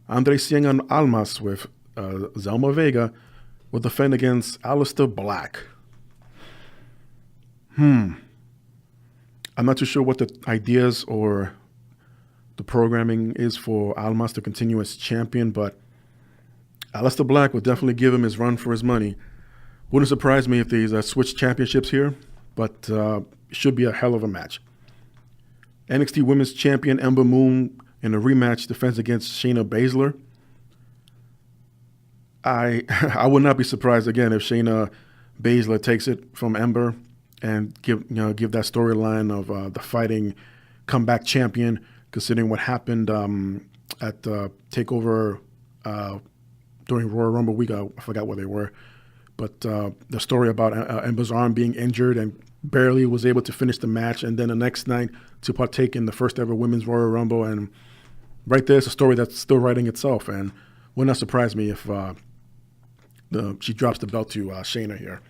Andre Cien Almas with Zelma Vega will defend against Aleister Black. I'm not too sure what the ideas or the programming is for Almas to continue as champion, but Aleister Black will definitely give him his run for his money. Wouldn't surprise me if they switch championships here, but it should be a hell of a match. NXT Women's Champion Ember Moon in a rematch defense against Shayna Baszler. I would not be surprised again if Shayna Baszler takes it from Ember and give that storyline of the fighting comeback champion, considering what happened at Takeover during Royal Rumble week. I forgot where they were, but the story about Ember's arm being injured and barely was able to finish the match, and then the next night to partake in the first ever Women's Royal Rumble. And right there's a story that's still writing itself, and would not surprise me if she drops the belt to Shayna here.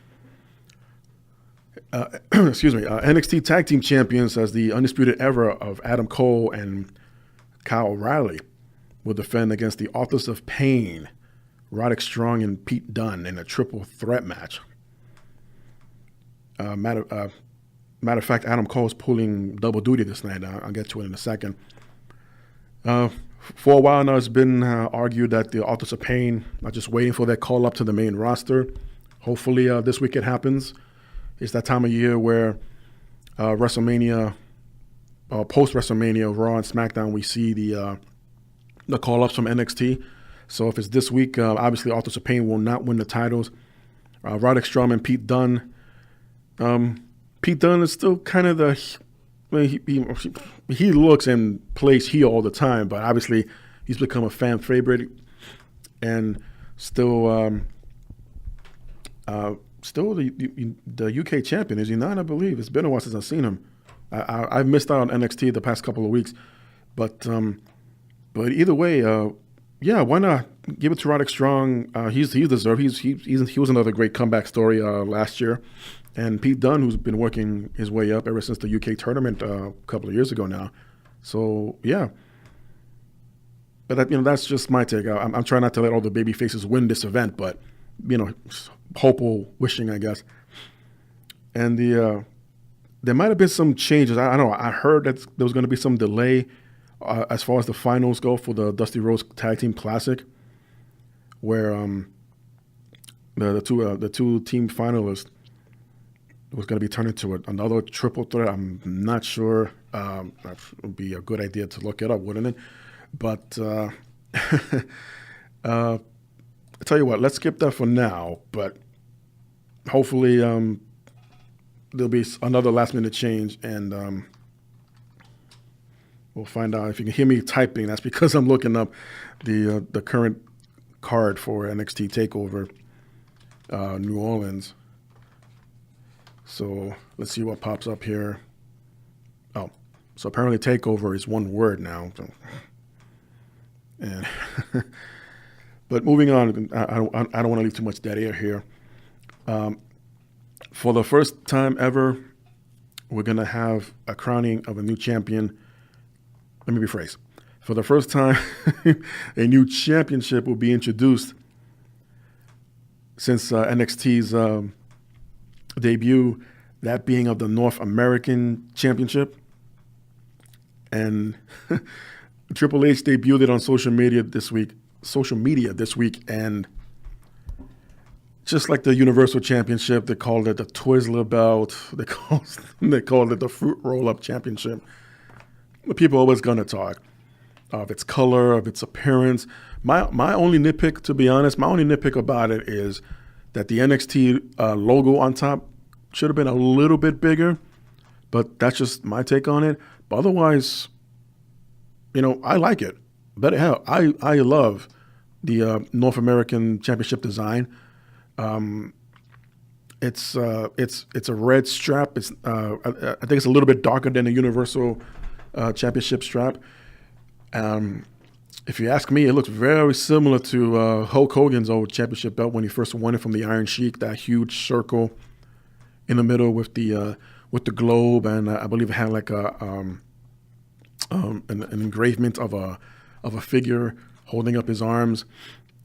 Excuse me. NXT Tag Team Champions as the Undisputed Era of Adam Cole and Kyle O'Reilly will defend against the Authors of Pain, Roderick Strong and Pete Dunne, in a triple threat match. Matter of fact, Adam Cole's pulling double duty this night. I'll get to it in a second. For a while now, it's been argued that the Authors of Pain are just waiting for their call up to the main roster. Hopefully this week it happens. It's that time of year where WrestleMania, post-WrestleMania, Raw and SmackDown, we see the call-ups from NXT. So if it's this week, obviously Authors of Pain will not win the titles. Roderick Strong and Pete Dunne. Pete Dunne is still kind of he looks and plays heel all the time, but obviously he's become a fan favorite and still the UK champion, is he not? I believe it's been a while since I've seen him. I've missed out on NXT the past couple of weeks, but either way, why not give it to Roderick Strong? He's deserved. He was another great comeback story last year. And Pete Dunne, who's been working his way up ever since the UK tournament a couple of years ago now. So, yeah. But, that's just my take. I'm trying not to let all the baby faces win this event, but, hopeful wishing, I guess. And there might have been some changes. I don't know. I heard that there was going to be some delay as far as the finals go for the Dusty Rhodes Tag Team Classic, where the two team finalists was going to be turned into another triple threat. I'm not sure. That would be a good idea to look it up, wouldn't it? But I'll tell you what, let's skip that for now. But hopefully there'll be another last-minute change, and we'll find out. If you can hear me typing, that's because I'm looking up the current card for NXT TakeOver New Orleans. So let's see what pops up here. Oh, so apparently TakeOver is one word now. So, and but moving on, I don't want to leave too much dead air here. For the first time ever, we're going to have a crowning of a new champion. Let me rephrase. For the first time, a new championship will be introduced since NXT's debut, that being of the North American Championship. And Triple H debuted it on social media this week, and just like the Universal Championship, they called it the Twizzler belt. They called it the Fruit Roll-Up Championship. The people are always going to talk of its color, of its appearance. My only nitpick, to be honest, about it is that the NXT logo on top should have been a little bit bigger, but that's just my take on it. But otherwise, I like it. But hell, I love the North American Championship design. It's a red strap. It's I think it's a little bit darker than the Universal Championship strap. If you ask me, it looks very similar to Hulk Hogan's old championship belt when he first won it from the Iron Sheik, that huge circle in the middle with the with the globe, and I believe it had like an engravement of a figure holding up his arms,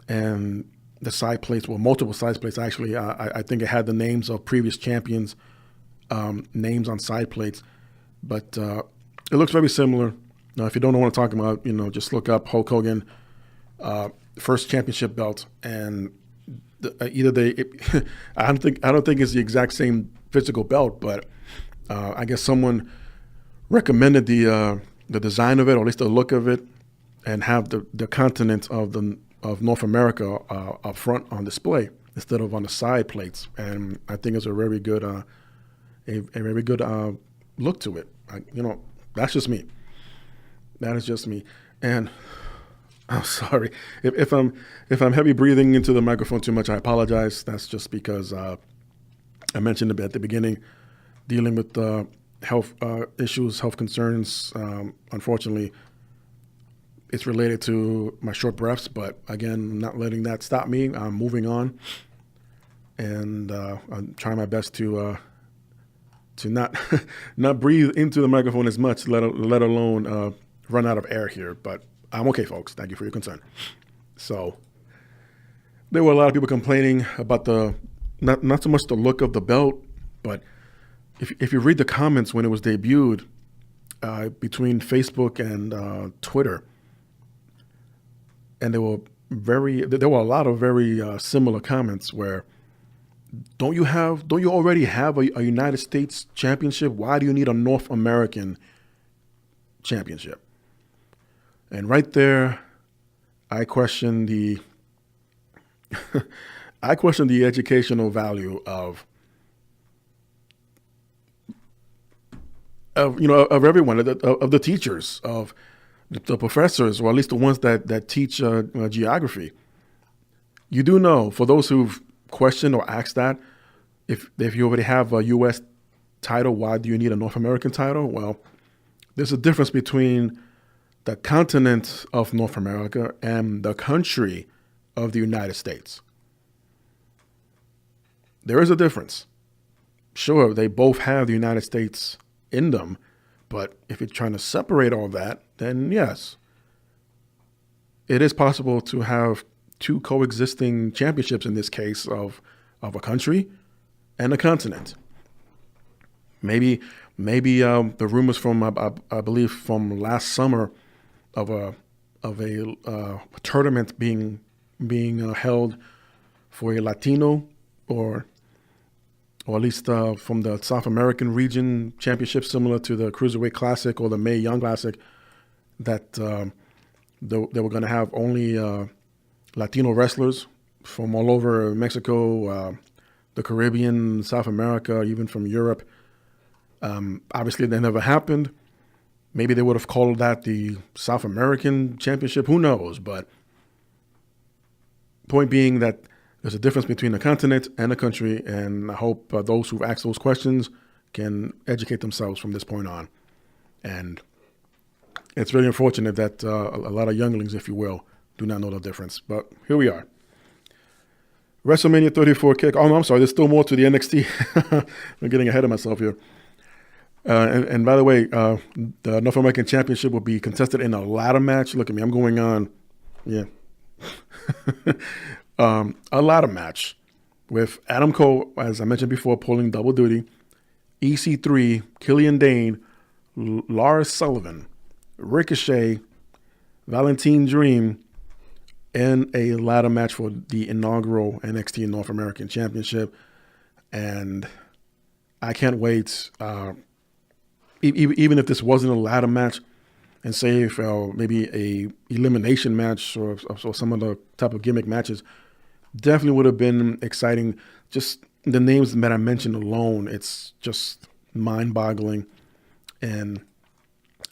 and the side plates, well, multiple side plates actually. I think it had the names of previous champions, names on side plates, but it looks very similar. Now, if you don't know what I'm talking about, just look up Hulk Hogan first championship belt, and either I don't think it's the exact same physical belt, but I guess someone recommended the design of it, or at least the look of it, and have the continent of North America up front on display instead of on the side plates. And I think it's a very good look to it. That's just me. That is just me. And I'm sorry if I'm heavy breathing into the microphone too much. I apologize. That's just because I mentioned at the beginning, dealing with health issues, health concerns. Unfortunately, it's related to my short breaths, but again, I'm not letting that stop me. I'm moving on, and I'm trying my best to not not breathe into the microphone as much, let alone run out of air here. But I'm okay, folks. Thank you for your concern. So there were a lot of people complaining about not so much the look of the belt, but if you read the comments when it was debuted between Facebook and Twitter, and there were a lot of very similar comments where, don't you already have a United States championship? Why do you need a North American championship? And right there, I question the educational value of everyone, of the teachers, of the professors, or at least the ones that teach geography. You do know, for those who've questioned or asked that, if you already have a U.S. title, why do you need a North American title? Well, there's a difference between the continent of North America and the country of the United States. There is a difference. Sure, they both have the United States in them, but if you're trying to separate all that, then yes, it is possible to have two coexisting championships, in this case of a country and a continent. Maybe the rumors from I believe from last summer of a tournament being held for a Latino or at least from the South American region championship, similar to the Cruiserweight Classic or the Mae Young Classic, that they were going to have only Latino wrestlers from all over Mexico, the Caribbean, South America, even from Europe. Obviously, that never happened. Maybe they would have called that the South American Championship. Who knows? But point being that there's a difference between a continent and a country, and I hope those who've asked those questions can educate themselves from this point on. And it's really unfortunate that a lot of younglings, if you will, do not know the difference. But here we are. WrestleMania 34 kick. Oh, no, I'm sorry. There's still more to the NXT. I'm getting ahead of myself here. And by the way, the North American Championship will be contested in a ladder match. Look at me. I'm going on. Yeah. A ladder match with Adam Cole, as I mentioned before, pulling double duty, EC3, Killian Dane, Lars Sullivan, Ricochet, Valentine Dream, and a ladder match for the inaugural NXT North American Championship. And I can't wait. Even if this wasn't a ladder match, and say if maybe a elimination match or some other type of gimmick matches, definitely would have been exciting. Just the names that I mentioned alone, it's just mind-boggling, and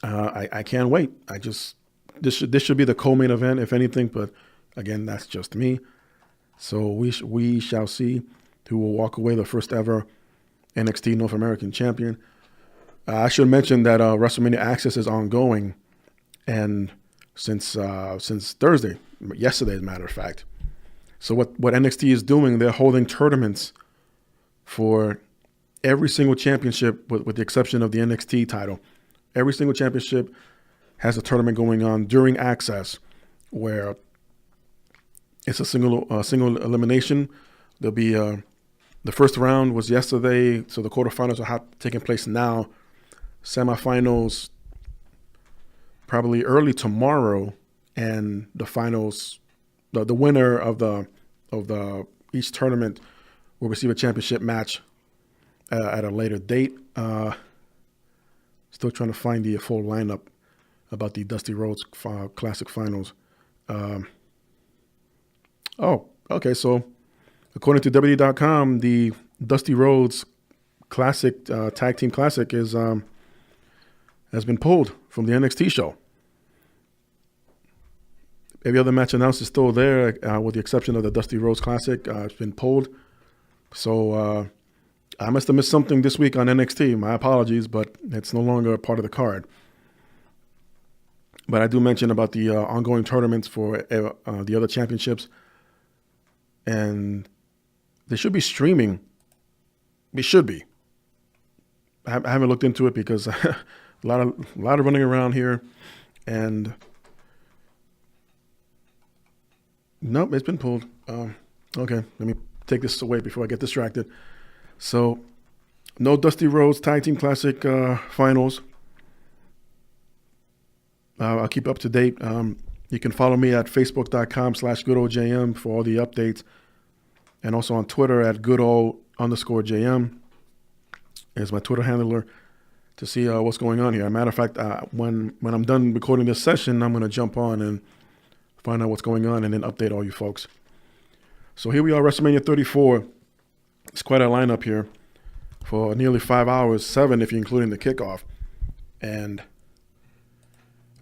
I can't wait. This should be the co-main event, if anything. But again, that's just me. So we shall see who will walk away the first ever NXT North American champion. I should mention that WrestleMania Access is ongoing, and since Thursday, yesterday, as a matter of fact. So what NXT is doing, they're holding tournaments for every single championship, with the exception of the NXT title, every single championship has a tournament going on during Access where it's a single elimination. There'll be the first round was yesterday, so the quarterfinals are taking place now. Semifinals probably early tomorrow, and the finals, the winner of each tournament will receive a championship match at a later date. Still trying to find the full lineup about the Dusty Rhodes Classic Finals. Okay. So according to WWE.com, the Dusty Rhodes Classic Tag Team Classic has been pulled from the NXT show. Every other match announced is still there, with the exception of the Dusty Rhodes Classic. It's been pulled. So I must have missed something this week on NXT. My apologies, but it's no longer a part of the card. But I do mention about the ongoing tournaments for the other championships. And they should be streaming. They should be. I haven't looked into it because a lot of running around here. And nope, it's been pulled. Okay, let me take this away before I get distracted. So, no Dusty Rhodes Tag Team Classic finals. I'll keep up to date. You can follow me at facebook.com/GoodOlJM for all the updates. And also on Twitter at GoodOl_JM is my Twitter handler to see what's going on here. As a matter of fact, when I'm done recording this session, I'm going to jump on and find out what's going on and then update all you folks. So here we are, WrestleMania 34. It's quite a lineup here for nearly 5 hours, 7 if you're including the kickoff. And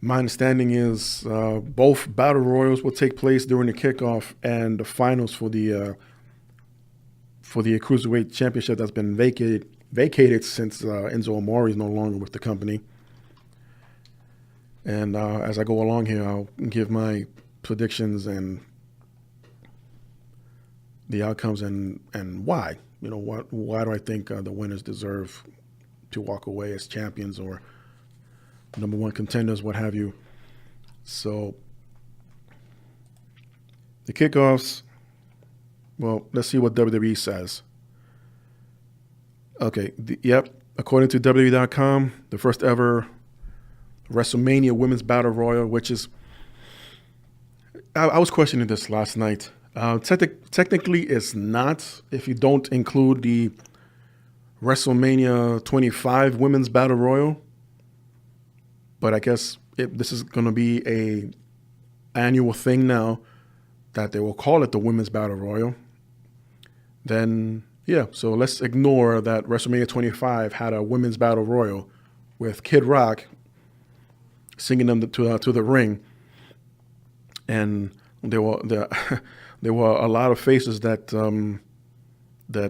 my understanding is both battle royals will take place during the kickoff and the finals for the Cruiserweight Championship that's been vacated since Enzo Amore is no longer with the company. And as I go along here, I'll give my predictions and the outcomes and why. You know, why do I think the winners deserve to walk away as champions or number one contenders, what have you. So the kickoffs, well, let's see what WWE says. Okay, according to WWE.com, the first ever WrestleMania Women's Battle Royal, which is, I was questioning this last night. Technically, it's not if you don't include the WrestleMania 25 Women's Battle Royal. But I guess this is going to be a annual thing now that they will call it the Women's Battle Royal. Then, so let's ignore that WrestleMania 25 had a Women's Battle Royal with Kid Rock singing them to the ring. And there were a lot of faces that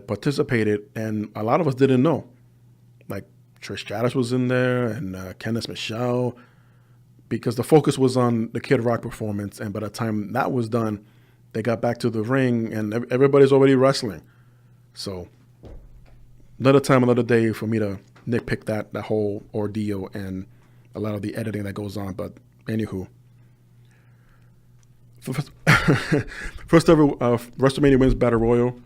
participated, and a lot of us didn't know. Like Trish Stratus was in there, and Candice Michelle, because the focus was on the Kid Rock performance. And by the time that was done, they got back to the ring, and everybody's already wrestling. So another time, another day for me to nitpick that whole ordeal and a lot of the editing that goes on. But anywho. First ever WrestleMania Women's Battle Royal,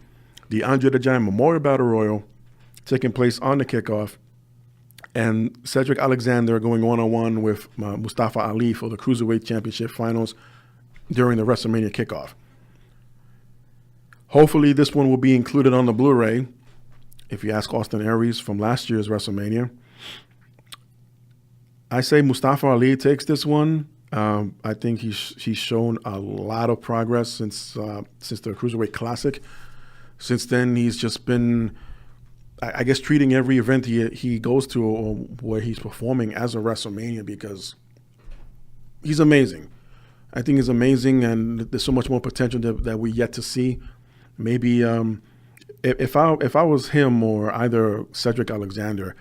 the Andre the Giant Memorial Battle Royal, taking place on the kickoff, and Cedric Alexander going one-on-one with Mustafa Ali for the Cruiserweight Championship Finals during the WrestleMania kickoff. Hopefully this one will be included on the Blu-ray, if you ask Austin Aries from last year's WrestleMania. I say Mustafa Ali takes this one. I think he's shown a lot of progress since the Cruiserweight Classic. Since then, he's just been, I guess, treating every event he goes to or where he's performing as a WrestleMania, because he's amazing. I think he's amazing, and there's so much more potential that we yet to see. Maybe if I was him or either Cedric Alexander,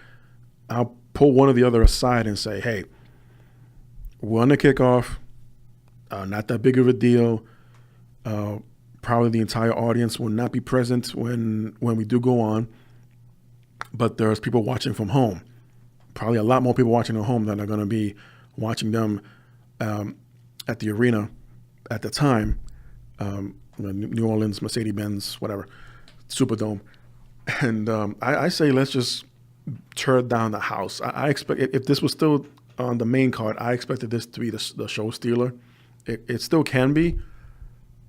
I'll pull one or the other aside and say, hey, we're on the kickoff, not that big of a deal. Probably the entire audience will not be present when we do go on. but there's people watching from home. Probably a lot more people watching at home than are going to be watching them at the arena at the time. New Orleans, Mercedes-Benz, whatever, Superdome. And I say let's just tear down the house. I expect, if this was still on the main card, I expected this to be the show stealer. It still can be,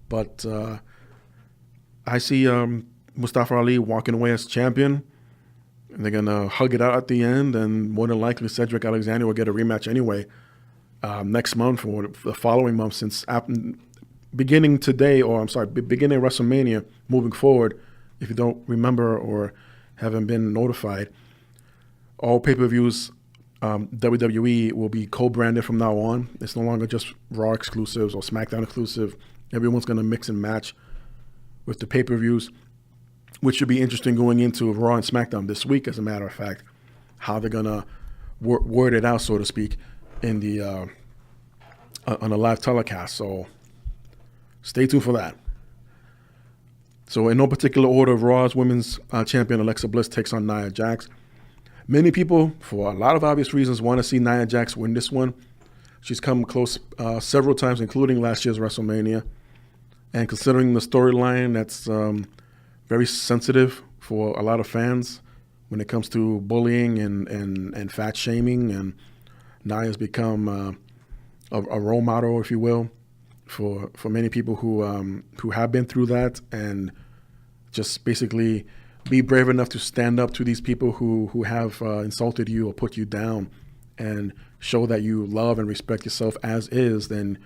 but I see Mustafa Ali walking away as champion, and they're going to hug it out at the end, and more than likely Cedric Alexander will get a rematch anyway next month or the following month, since beginning WrestleMania moving forward, if you don't remember or haven't been notified, all pay-per-views WWE will be co-branded from now on. It's no longer just Raw exclusives or SmackDown exclusive. Everyone's going to mix and match with the pay-per-views, which should be interesting going into Raw and SmackDown this week, as a matter of fact, how they're going to word it out, so to speak, in the on a live telecast. So stay tuned for that. So in no particular order, Raw's women's champion Alexa Bliss takes on Nia Jax. Many people, for a lot of obvious reasons, want to see Nia Jax win this one. She's come close several times, including last year's WrestleMania. And considering the storyline, that's very sensitive for a lot of fans when it comes to bullying and fat shaming. And Nia's become a role model, if you will, for many people who have been through that, and just basically be brave enough to stand up to these people who have insulted you or put you down, and show that you love and respect yourself as is. Then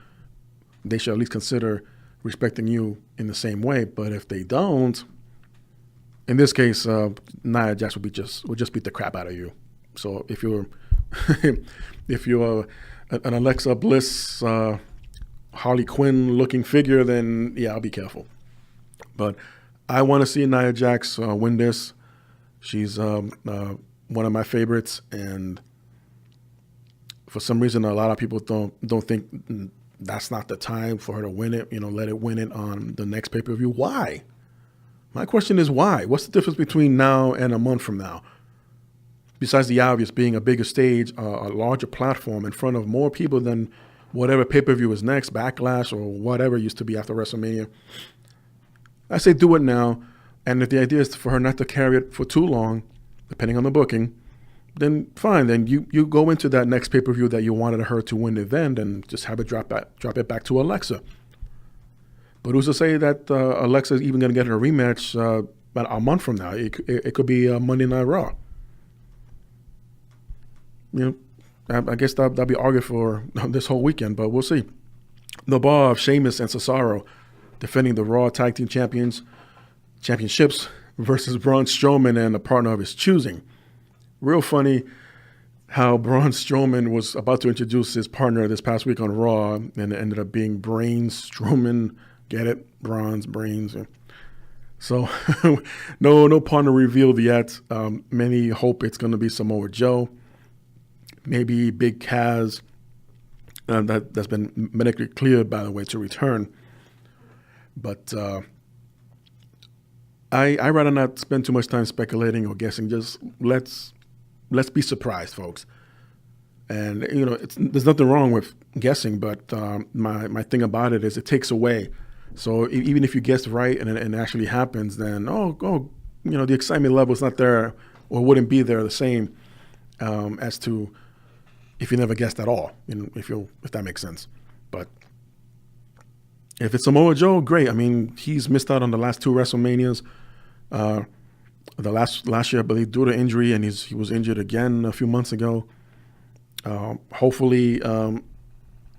they should at least consider respecting you in the same way. But if they don't, in this case, Nia Jax would just beat the crap out of you. So if you're an Alexa Bliss, Harley Quinn looking figure, then yeah, I'll be careful. But I want to see Nia Jax win this. She's one of my favorites, and for some reason, a lot of people don't think that's not the time for her to win it. Let it win it on the next pay-per-view. Why? My question is why? What's the difference between now and a month from now? Besides the obvious, being a bigger stage, a larger platform in front of more people than whatever pay-per-view is next, Backlash or whatever used to be after WrestleMania. I say do it now, and if the idea is for her not to carry it for too long, depending on the booking, then fine. Then you go into that next pay-per-view that you wanted her to win the event and just have it drop it back to Alexa. But who's to say that Alexa is even going to get her rematch about a month from now? It could be Monday Night Raw. I guess that'll be argued for this whole weekend, but we'll see. The bar of Sheamus and Cesaro defending the Raw Tag Team Championships versus Braun Strowman and a partner of his choosing. Real funny how Braun Strowman was about to introduce his partner this past week on Raw, and it ended up being Brains Strowman. Get it? Braun's brains. So no partner revealed yet. Many hope it's going to be Samoa Joe. Maybe Big Kaz, that's been medically cleared, by the way, to return. But I rather not spend too much time speculating or guessing. Just let's be surprised, folks. And there's nothing wrong with guessing, but my thing about it is it takes away. So even if you guess right and it actually happens, then the excitement level is not there or wouldn't be there the same as to if you never guessed at all, if that makes sense. But if it's Samoa Joe, great. I mean, he's missed out on the last two WrestleManias. The last year, I believe, due to injury, and he was injured again a few months ago. Hopefully,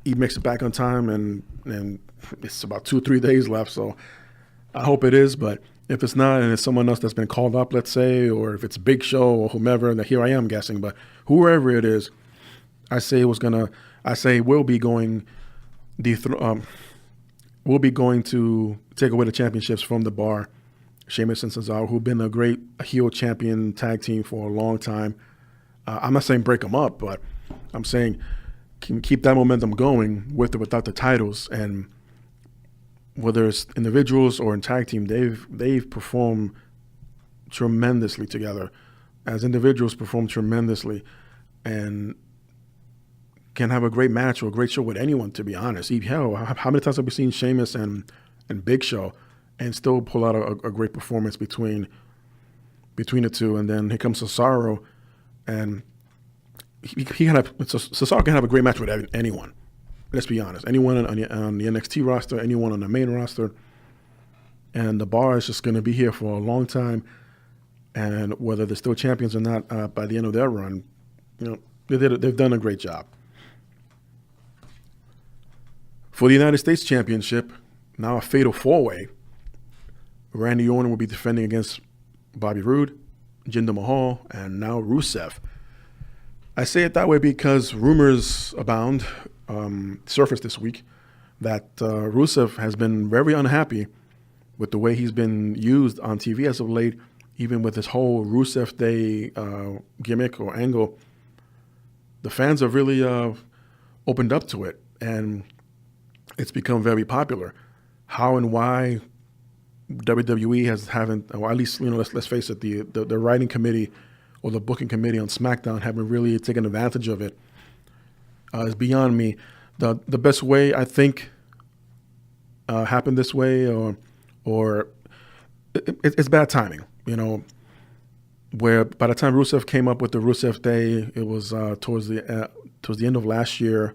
he makes it back on time, and it's about 2-3 days left. So I hope it is. But if it's not, and it's someone else that's been called up, let's say, or if it's Big Show or whomever, and here I am guessing, but whoever it is, I say we'll be going to take away the championships from the bar. Sheamus and Cesaro, who've been a great heel champion tag team for a long time. I'm not saying break them up, but I'm saying keep that momentum going with or without the titles. And whether it's individuals or in tag team, they've performed tremendously together as individuals perform tremendously and can have a great match or a great show with anyone, to be honest. Hell, how many times have we seen Sheamus and Big Show and still pull out a great performance between the two? And then here comes Cesaro, and Cesaro can have a great match with anyone. Let's be honest. Anyone on the NXT roster, anyone on the main roster. And the bar is just going to be here for a long time. And whether they're still champions or not, by the end of their run, they've done a great job. For the United States Championship, now a fatal four-way. Randy Orton will be defending against Bobby Roode, Jinder Mahal, and now Rusev. I say it that way because rumors abound, surfaced this week, that Rusev has been very unhappy with the way he's been used on TV as of late, even with this whole Rusev Day gimmick or angle. The fans have really opened up to it, and it's become very popular. How and why WWE haven't, or at least, let's face it, the writing committee or the booking committee on SmackDown haven't really taken advantage of it is beyond me. The best way, I think, happened this way, or it's bad timing, where by the time Rusev came up with the Rusev Day, it was towards the end of last year,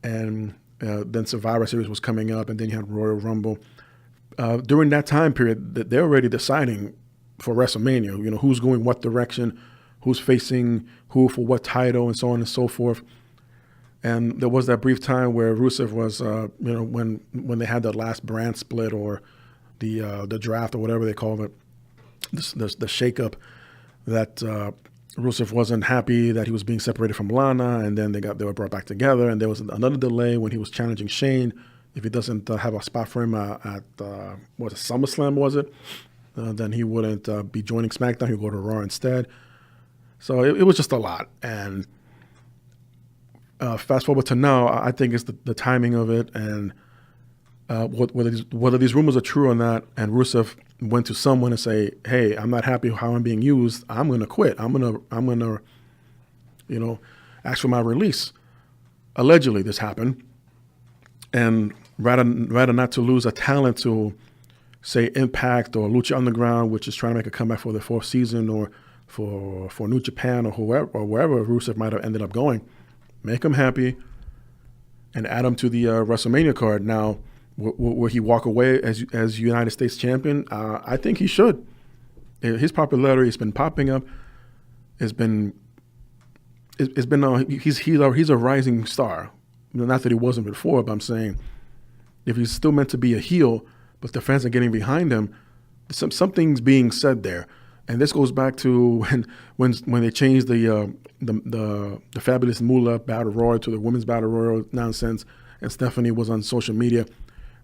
and then Survivor Series was coming up, and then you had Royal Rumble. During that time period, they're already deciding for WrestleMania, who's going what direction, who's facing who for what title, and so on and so forth. And there was that brief time where Rusev was, when they had the last brand split or the draft or whatever they called it, the shakeup, that Rusev wasn't happy that he was being separated from Lana, and then they were brought back together, and there was another delay when he was challenging Shane. If he doesn't have a spot for him at SummerSlam, was it? Then he wouldn't be joining SmackDown. He'd go to Raw instead. So it was just a lot. And fast forward to now, I think it's the timing of it, and whether these rumors are true or not. And Rusev went to someone and say, "Hey, I'm not happy how I'm being used. I'm going to quit. I'm gonna ask for my release." Allegedly, this happened, and rather not to lose a talent to, say, Impact or Lucha Underground, which is trying to make a comeback for the fourth season, or for New Japan or wherever Rusev might have ended up going, make him happy and add him to the WrestleMania card. Now, will he walk away as United States champion? I think he should. His popularity has been popping up. He's a rising star. Not that he wasn't before, but I'm saying if he's still meant to be a heel, but the fans are getting behind him, something's being said there. And this goes back to when they changed the Fabulous Moolah Battle Royal to the Women's Battle Royal nonsense, and Stephanie was on social media.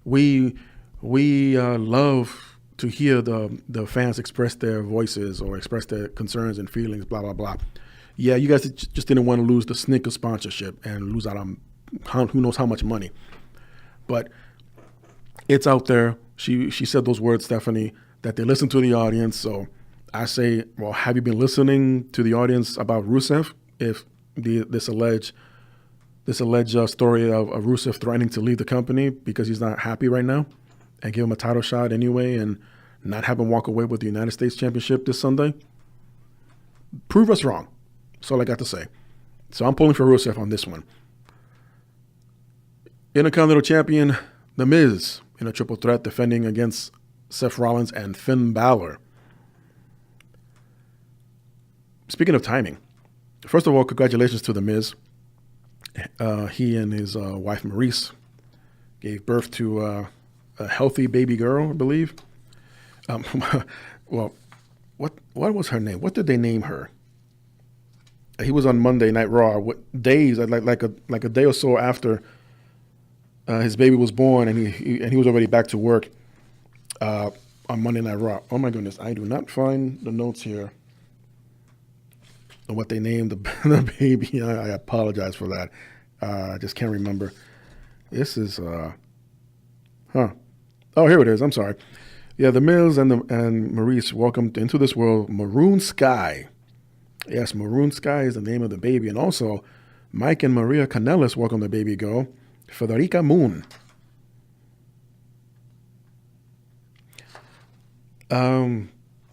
We love to hear the fans express their voices or express their concerns and feelings, blah, blah, blah. Yeah, you guys just didn't want to lose the Snickers sponsorship and lose out on who knows how much money. But it's out there. She said those words, Stephanie, that they listen to the audience. So I say, well, have you been listening to the audience about Rusev? If this alleged story of Rusev threatening to leave the company because he's not happy right now, and give him a title shot anyway, and not have him walk away with the United States Championship this Sunday, prove us wrong. That's all I got to say. So I'm pulling for Rusev on this one. Intercontinental Champion, The Miz, in a triple threat defending against Seth Rollins and Finn Balor. Speaking of timing, first of all, congratulations to The Miz. He and his wife Maurice gave birth to a healthy baby girl, I believe. Well, what was her name? What did they name her? He was on Monday Night Raw. What days, like a day or so after his baby was born, and he was already back to work on Monday Night Raw. Oh my goodness, I do not find the notes here on what they named the baby. I apologize for that. I just can't remember. This is Oh, here it is. I'm sorry. Yeah, the Miz and Maurice welcomed into this world Maroon Sky. Yes, Maroon Sky is the name of the baby. And also, Mike and Maria Kanellis welcomed the baby girl, Federica Moon.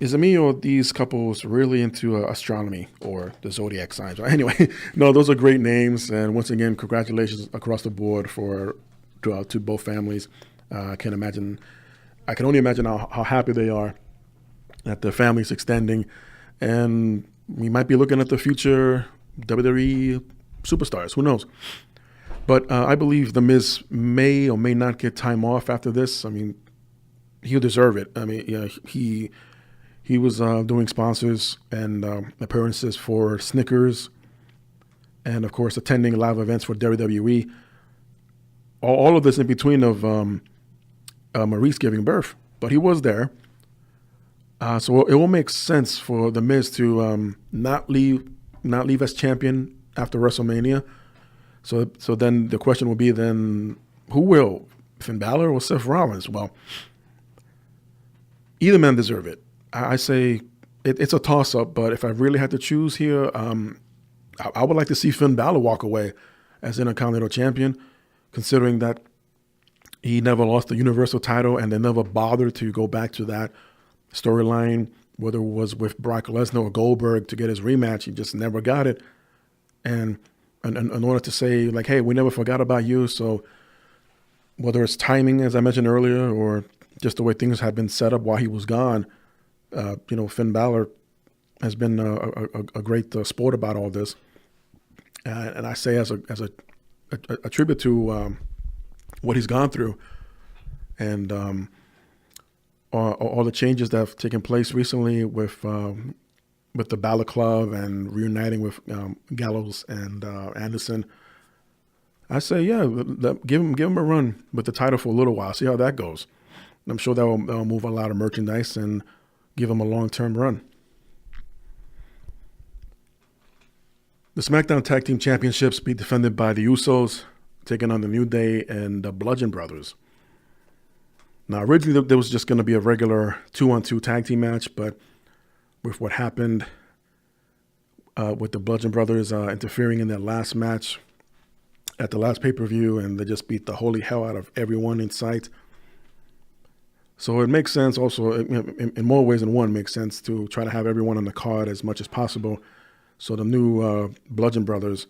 Is it me or these couples really into astronomy or the zodiac signs? Anyway, no, those are great names. And once again, congratulations across the board to both families. I can only imagine how happy they are that their family's extending. And we might be looking at the future WWE superstars. Who knows? But I believe The Miz may or may not get time off after this. I mean, he'll deserve it. I mean, yeah, he was doing sponsors and appearances for Snickers, and of course attending live events for WWE. All of this in between of Maurice giving birth, but he was there. So it will make sense for The Miz to not leave as champion after WrestleMania. So then the question will be then who will, Finn Balor or Seth Rollins? Well, either man deserve it. I say it's a toss-up, but if I really had to choose here, I would like to see Finn Balor walk away as Intercontinental Champion, considering that he never lost the Universal title and they never bothered to go back to that storyline, whether it was with Brock Lesnar or Goldberg to get his rematch. He just never got it. And in order to say, like, hey, we never forgot about you, so whether it's timing, as I mentioned earlier, or just the way things had been set up while he was gone, Finn Balor has been a great sport about all this, and I say as a tribute to what he's gone through, and all the changes that have taken place recently with the Balor Club and reuniting with Gallows and Anderson. I say, yeah, give him a run with the title for a little while. See how that goes. I'm sure that will move a lot of merchandise and give him a long-term run. The SmackDown Tag Team Championships be defended by the Usos, taking on the New Day and the Bludgeon Brothers. Now, originally there was just going to be a regular 2-on-2 tag team match, but with what happened with the Bludgeon Brothers interfering in their last match at the last pay-per-view, and they just beat the holy hell out of everyone in sight. So it makes sense also, in more ways than one, makes sense to try to have everyone on the card as much as possible. So the new Bludgeon Brothers,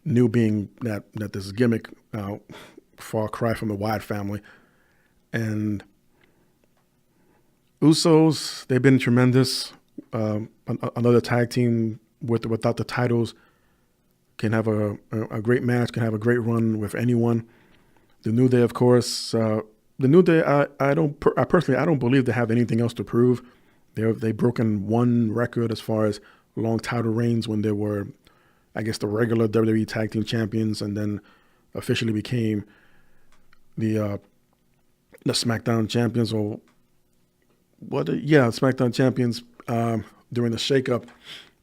new being that this gimmick, far cry from the Wyatt family. And Usos, they've been tremendous. Another tag team without the titles can have a great match, can have a great run with anyone. The New Day, of course, the New Day, I personally don't believe they have anything else to prove. They've broken one record as far as long title reigns when they were, I guess, the regular WWE Tag Team Champions, and then officially became the SmackDown Champions, or SmackDown Champions during the shakeup,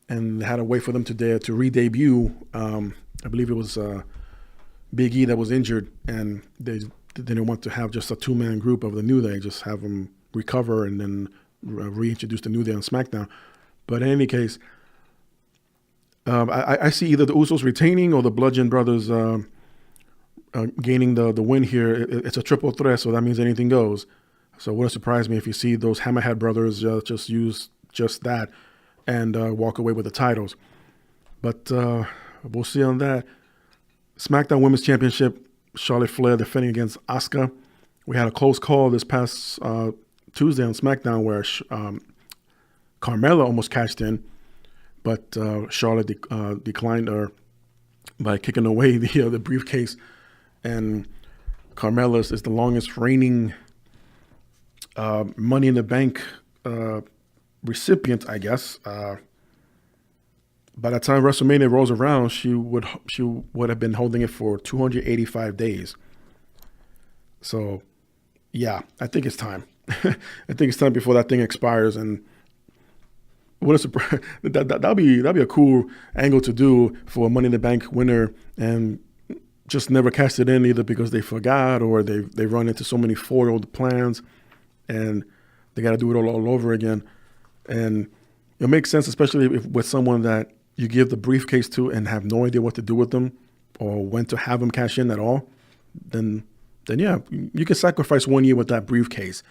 and they had to wait for them to re-debut. I believe it was Big E that was injured, and they didn't want to have just a two-man group of the New Day, just have them recover and then reintroduce the New Day on SmackDown. But in any case, I see either the Usos retaining or the Bludgeon Brothers gaining the win here. It's a triple threat, so that means anything goes. So it wouldn't surprise me if you see those Hammerhead brothers just use just that and walk away with the titles. But we'll see on that. SmackDown Women's Championship, Charlotte Flair defending against Asuka. We had a close call this past Tuesday on SmackDown where Carmella almost cashed in, but Charlotte declined her by kicking away the briefcase. And Carmella is the longest reigning Money in the Bank recipient, I guess. By the time WrestleMania rolls around, she would have been holding it for 285 days. So, yeah, I think it's time. I think it's time before that thing expires. And what a surprise! That'll be a cool angle to do for a Money in the Bank winner and just never cashed it in, either because they forgot or they run into so many foiled plans. And They got to do it all over again. And it makes sense, especially if with someone that you give the briefcase to and have no idea what to do with them or when to have them cash in at all, then yeah, you can sacrifice 1 year with that briefcase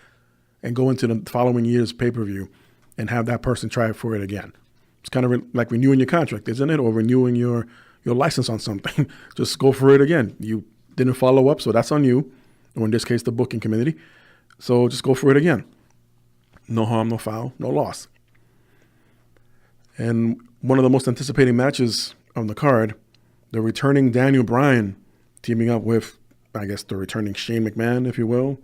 and go into the following year's pay-per-view and have that person try for it again. It's kind of like renewing your contract, isn't it? Or renewing your license on something. Just go for it again. You didn't follow up, so that's on you, or in this case, the booking committee. So just go for it again. No harm, no foul, no loss. And one of the most anticipated matches on the card, the returning Daniel Bryan teaming up with, I guess, the returning Shane McMahon, if you will,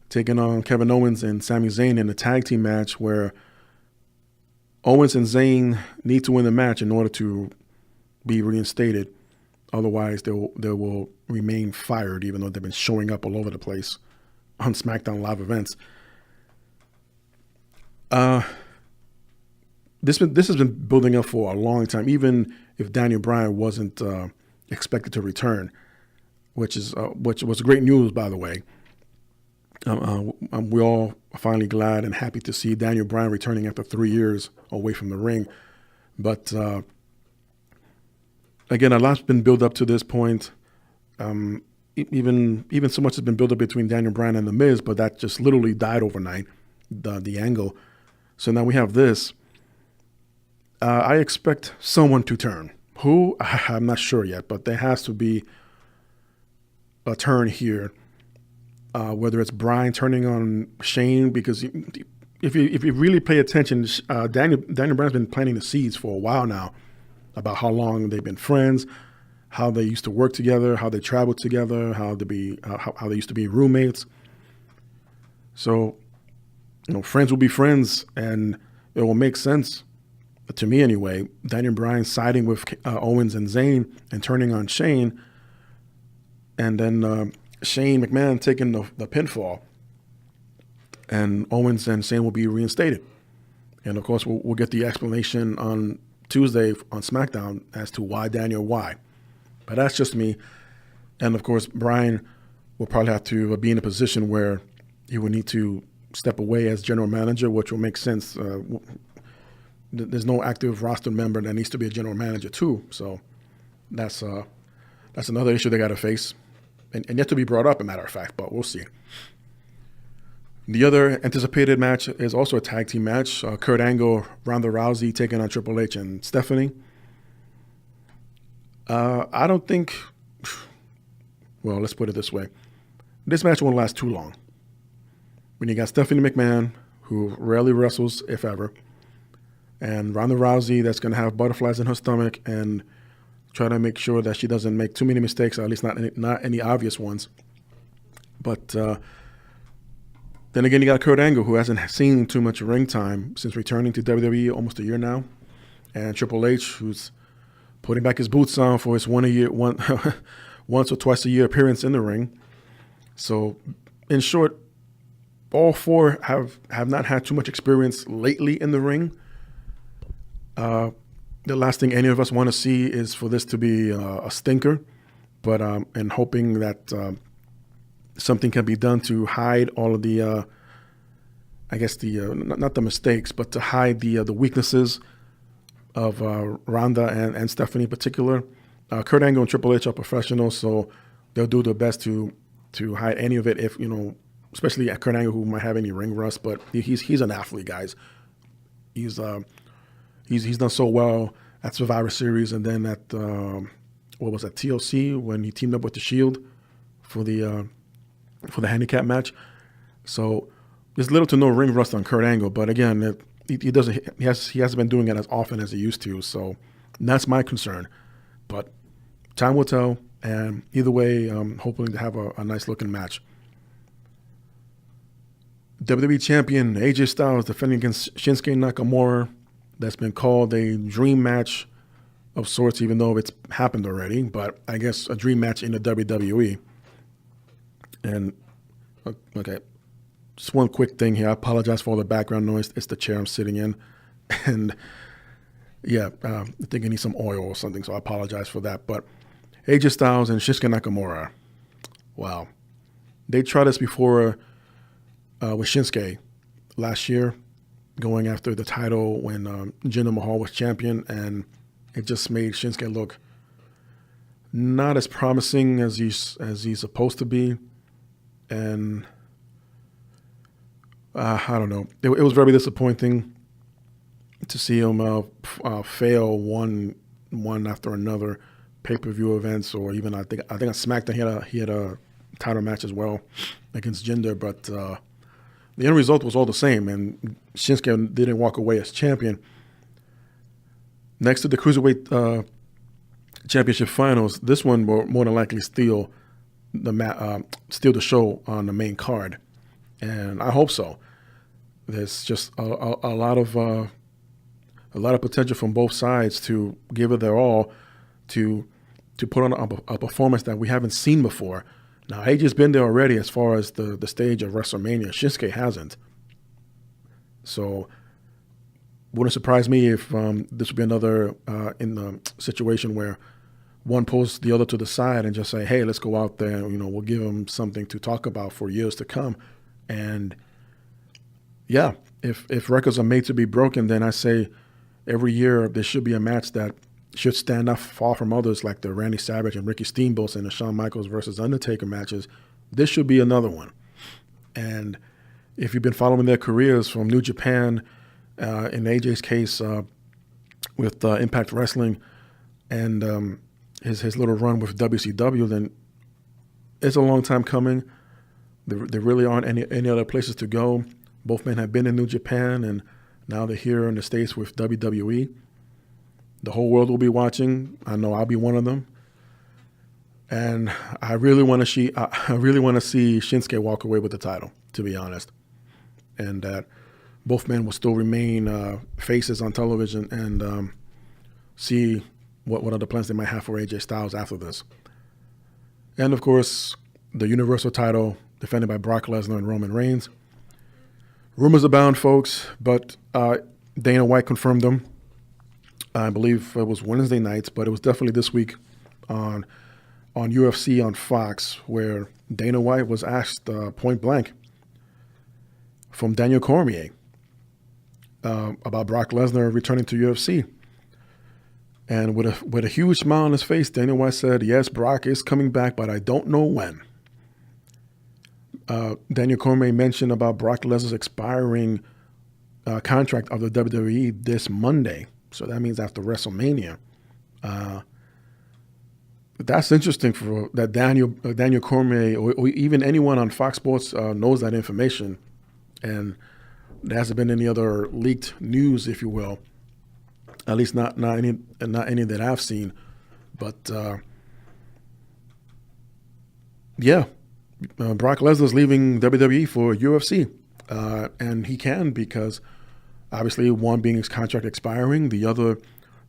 taking on Kevin Owens and Sami Zayn in a tag team match where Owens and Zayn need to win the match in order to be reinstated. Otherwise, they will remain fired, even though they've been showing up all over the place on SmackDown live events. This has been building up for a long time, even if Daniel Bryan wasn't expected to return, which was great news, by the way. We're all finally glad and happy to see Daniel Bryan returning after 3 years away from the ring. But again, a lot's been built up to this point. Even so much has been built up between Daniel Bryan and The Miz, but that just literally died overnight, the angle. So now we have this. I expect someone to turn. Who? I'm not sure yet, but there has to be a turn here. Whether it's Bryan turning on Shane, because if you really pay attention, Daniel Bryan's been planting the seeds for a while now about how long they've been friends, how they used to work together, how they traveled together, how they used to be roommates. So, friends will be friends, and it will make sense, to me anyway, Daniel Bryan siding with Owens and Zayn and turning on Shane, and then Shane McMahon taking the pinfall, and Owens and Zayn will be reinstated. And of course, we'll get the explanation on Tuesday on SmackDown as to why why. But that's just me. And of course, Bryan will probably have to be in a position where he will need to step away as general manager, which will make sense. There's no active roster member that needs to be a general manager too. So that's another issue they got to face. And yet to be brought up, a matter of fact, but we'll see. The other anticipated match is also a tag team match. Kurt Angle, Ronda Rousey taking on Triple H and Stephanie. I don't think, well, let's put it this way. This match won't last too long. When you got Stephanie McMahon, who rarely wrestles, if ever, and Ronda Rousey that's going to have butterflies in her stomach and try to make sure that she doesn't make too many mistakes, or at least not any obvious ones. But then again, you got Kurt Angle, who hasn't seen too much ring time since returning to WWE almost a year now, and Triple H, who's putting back his boots on for his once or twice a year appearance in the ring. So, in short, all four have not had too much experience lately in the ring. The last thing any of us want to see is for this to be a stinker, but and hoping that something can be done to hide all of the, not the mistakes, but to hide the weaknesses of Ronda and Stephanie in particular. Kurt Angle and Triple H are professionals, so they'll do their best to hide any of it. If especially Kurt Angle, who might have any ring rust, but he's an athlete, guys. He's done so well at Survivor Series, and then at TLC when he teamed up with the Shield for the handicap match. So there's little to no ring rust on Kurt Angle, but again, he hasn't been doing it as often as he used to. So that's my concern. But time will tell, and either way, hoping to have a nice looking match. WWE Champion AJ Styles defending against Shinsuke Nakamura. That's been called a dream match of sorts, even though it's happened already. But I guess a dream match in the WWE. And, okay, just one quick thing here. I apologize for all the background noise. It's the chair I'm sitting in. And, yeah, I think I need some oil or something, so I apologize for that. But AJ Styles and Shinsuke Nakamura, wow. They tried this before with Shinsuke last year, going after the title when Jinder Mahal was champion, and it just made Shinsuke look not as promising as he's supposed to be. And I don't know. It was very disappointing to see him fail one after another pay-per-view events, or even I think on SmackDown he had a title match as well against Jinder, but the end result was all the same, and Shinsuke didn't walk away as champion. Next to the Cruiserweight Championship Finals, this one will more than likely steal the show on the main card, and I hope so. There's just a lot of potential from both sides to give it their all, to put on a performance that we haven't seen before. Now, AJ's been there already as far as the stage of WrestleMania. Shinsuke hasn't. So, wouldn't surprise me if this would be another in the situation where one pulls the other to the side and just say, hey, let's go out there and, we'll give them something to talk about for years to come. And, yeah, if records are made to be broken, then I say every year there should be a match that should stand out far from others, like the Randy Savage and Ricky Steamboat and the Shawn Michaels versus Undertaker matches. This should be another one. And if you've been following their careers from New Japan, in AJ's case with Impact Wrestling, and his little run with WCW, then it's a long time coming. There really aren't any other places to go. Both men have been in New Japan, and now they're here in the States with WWE. The whole world will be watching. I know I'll be one of them. And I really want to see Shinsuke walk away with the title, to be honest. And that both men will still remain faces on television, and see what other plans they might have for AJ Styles after this. And, of course, the Universal title defended by Brock Lesnar and Roman Reigns. Rumors abound, folks, but Dana White confirmed them. I believe it was Wednesday nights, but it was definitely this week on UFC on Fox, where Dana White was asked point blank from Daniel Cormier about Brock Lesnar returning to UFC. And with a huge smile on his face, Dana White said, yes, Brock is coming back, but I don't know when. Daniel Cormier mentioned about Brock Lesnar's expiring contract of the WWE this Monday. So that means after WrestleMania. That's interesting for that Daniel Cormier or even anyone on Fox Sports knows that information. And there hasn't been any other leaked news, if you will. At least not any that I've seen. But Brock Lesnar's leaving WWE for UFC. And he can, because obviously one being his contract expiring, the other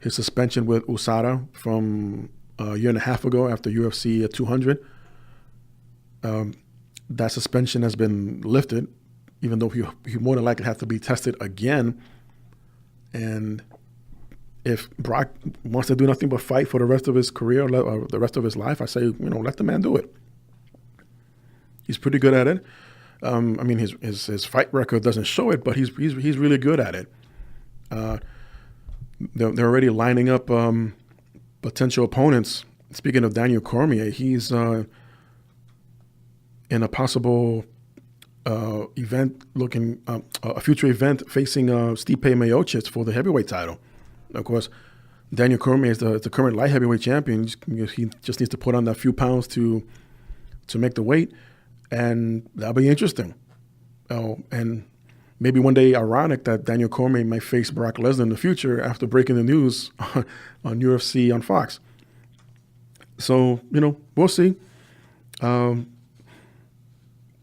his suspension with USADA from a year and a half ago after UFC 200. That suspension has been lifted, even though he more than likely have to be tested again. And if Brock wants to do nothing but fight for the rest of his career or the rest of his life, I say, let the man do it. He's pretty good at it. His fight record doesn't show it, but he's really good at it. They're already lining up potential opponents. Speaking of Daniel Cormier, he's in a possible event, a future event facing Stipe Miocic for the heavyweight title. Of course, Daniel Cormier is the current light heavyweight champion. He just needs to put on that few pounds to make the weight. And that'll be interesting. And maybe one day ironic that Daniel Cormier might face Brock Lesnar in the future after breaking the news on UFC on Fox. So, we'll see.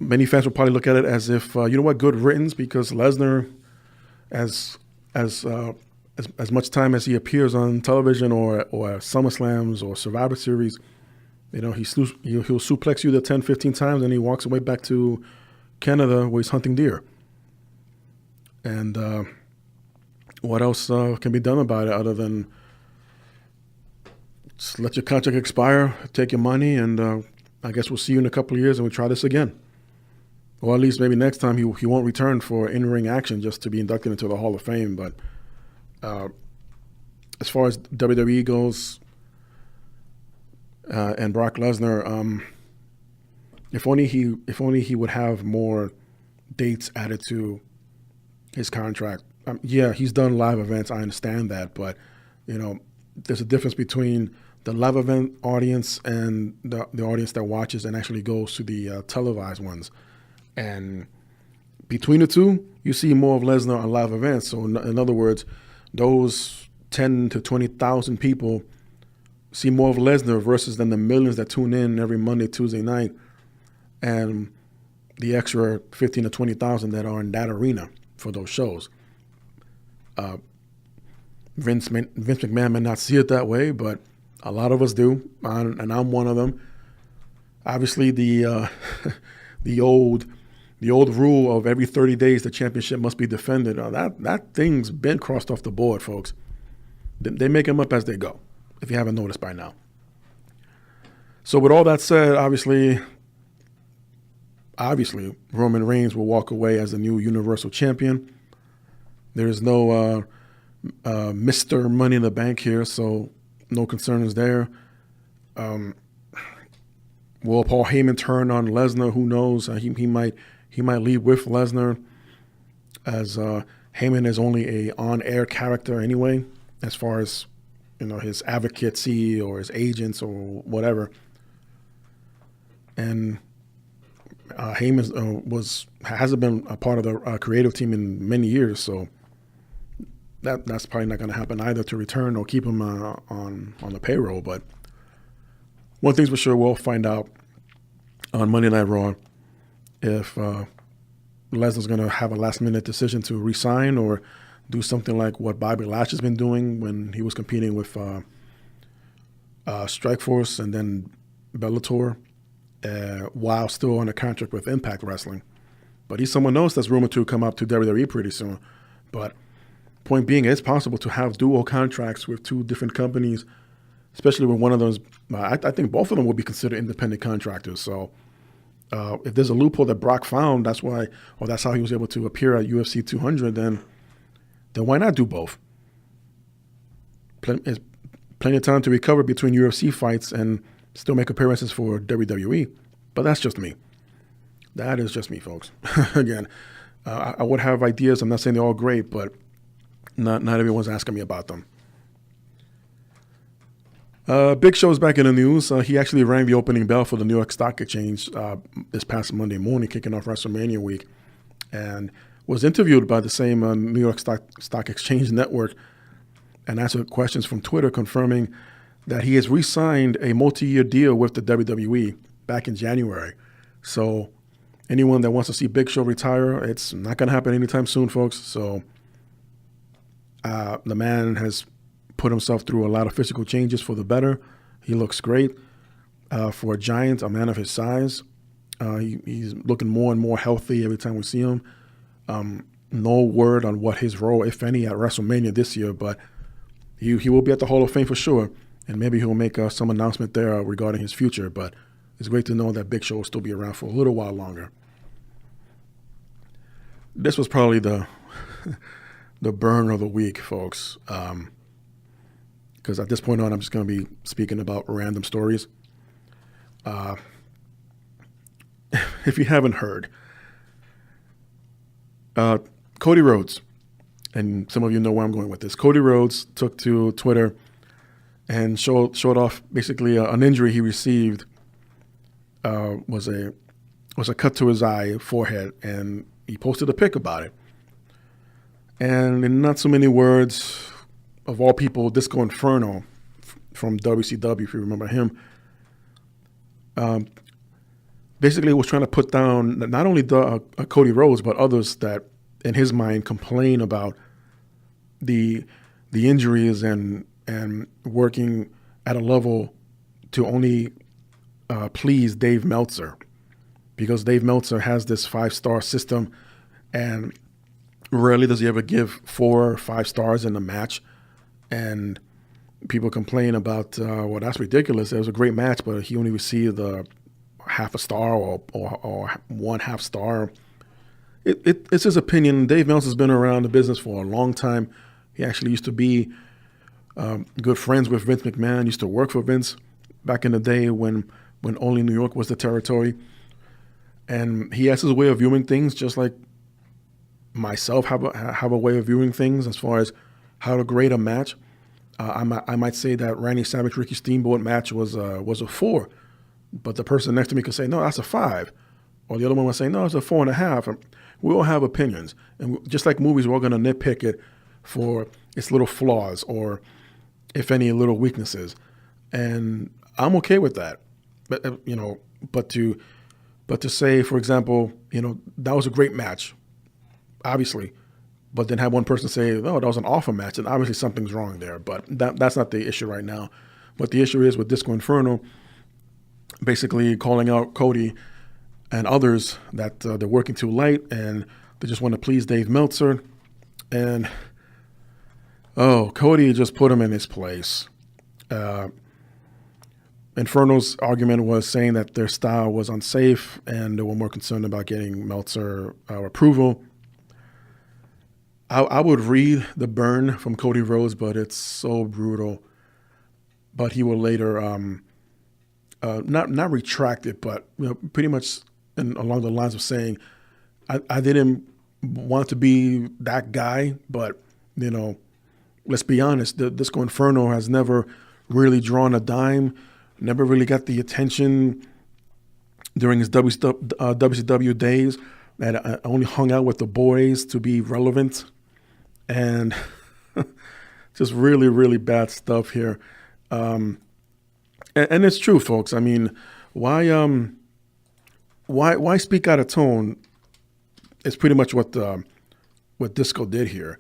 Many fans will probably look at it as if, good riddance, because Lesnar, as much time as he appears on television or SummerSlams or Survivor Series, he'll suplex you 10, 15 times, and he walks away back to Canada where he's hunting deer. And what else can be done about it other than just let your contract expire, take your money, and I guess we'll see you in a couple of years and we'll try this again. Or at least maybe next time he won't return for in-ring action just to be inducted into the Hall of Fame. But as far as WWE goes and Brock Lesnar, if only he would have more dates added to his contract. Yeah, he's done live events. I understand that, but there's a difference between the live event audience and the audience that watches and actually goes to the televised ones. And between the two, you see more of Lesnar on live events. So in other words, those 10 to 20,000 people see more of Lesnar versus than the millions that tune in every Monday, Tuesday night, and the extra 15 to 20,000 that are in that arena for those shows. Vince McMahon may not see it that way, but a lot of us do, and I'm one of them. Obviously, the old rule of every 30 days the championship must be defended. That thing's been crossed off the board, folks. They make them up as they go, if you haven't noticed by now. So with all that said, obviously, Roman Reigns will walk away as the new Universal Champion. There's no Mr. Money in the Bank here, so no concerns there. Will Paul Heyman turn on Lesnar? Who knows? He might leave with Lesnar, as Heyman is only a on-air character anyway, as far as his advocacy or his agents or whatever. And Heyman hasn't been a part of the creative team in many years, so that's probably not going to happen either, to return or keep him on the payroll. But one thing's for sure, we'll find out on Monday Night Raw if Lesnar's going to have a last-minute decision to resign or do something like what Bobby Lashley's been doing when he was competing with Strikeforce and then Bellator, while still on a contract with Impact Wrestling. But he's someone else that's rumored to come up to WWE pretty soon. But point being, it's possible to have dual contracts with two different companies, especially when one of those, I think both of them would be considered independent contractors. So if there's a loophole that Brock found, that's how he was able to appear at UFC 200, then why not do both? Plenty of time to recover between UFC fights and still make appearances for WWE. But that's just me. That is just me, folks. Again, I would have ideas. I'm not saying they're all great, but not everyone's asking me about them. Big Show's back in the news. He actually rang the opening bell for the New York Stock Exchange this past Monday morning, kicking off WrestleMania week, and was interviewed by the same New York Stock Exchange network and answered questions from Twitter, confirming that he has re-signed a multi-year deal with the WWE back in January. So anyone that wants to see Big Show retire, it's not going to happen anytime soon, folks. So the man has put himself through a lot of physical changes for the better. He looks great for a giant, a man of his size. He's looking more and more healthy every time we see him. No word on what his role, if any, at WrestleMania this year, but he will be at the Hall of Fame for sure, and maybe he'll make some announcement there regarding his future. But it's great to know that Big Show will still be around for a little while longer. This was probably the burn of the week, folks, because at this point on, I'm just going to be speaking about random stories. If you haven't heard, Cody Rhodes, and some of you know where I'm going with this. Cody Rhodes took to Twitter and showed off basically an injury he received. Was a cut to his forehead, and he posted a pic about it. And in not so many words, of all people, Disco Inferno from WCW, if you remember him, basically was trying to put down not only Cody Rhodes, but others that, in his mind, complain about the injuries and working at a level to only please Dave Meltzer, because Dave Meltzer has this 5-star system, and rarely does he ever give 4 or 5 stars in a match. And people complain about, well, that's ridiculous. It was a great match, but he only received half a star or 1/2 star. It's his opinion. Dave Meltzer's been around the business for a long time. He actually used to be good friends with Vince McMahon, used to work for Vince back in the day when only New York was the territory. And he has his way of viewing things, just like myself have a way of viewing things as far as how to grade a match. I might say that Randy Savage Ricky Steamboat match was a 4, but the person next to me could say, no, that's a 5. Or the other one would say, no, it's a 4.5. We all have opinions. And just like movies, we're going to nitpick it for its little flaws or, if any, little weaknesses. And I'm okay with that. But, but to say, for example, that was a great match, obviously, but then have one person say, no, that was an awful match, and obviously something's wrong there. But that's not the issue right now. What the issue is with Disco Inferno, basically calling out Cody and others that they're working too late and they just want to please Dave Meltzer. And, Cody just put him in his place. Inferno's argument was saying that their style was unsafe and they were more concerned about getting Meltzer approval. I would read the burn from Cody Rhodes, but it's so brutal. But he will later not retract it, but pretty much along the lines of saying, I didn't want to be that guy, but let's be honest, the Disco Inferno has never really drawn a dime, never really got the attention during his WCW days. That I only hung out with the boys to be relevant, and just really, really bad stuff here. And it's true, folks. I mean, why speak out of tone? It's pretty much what Disco did here.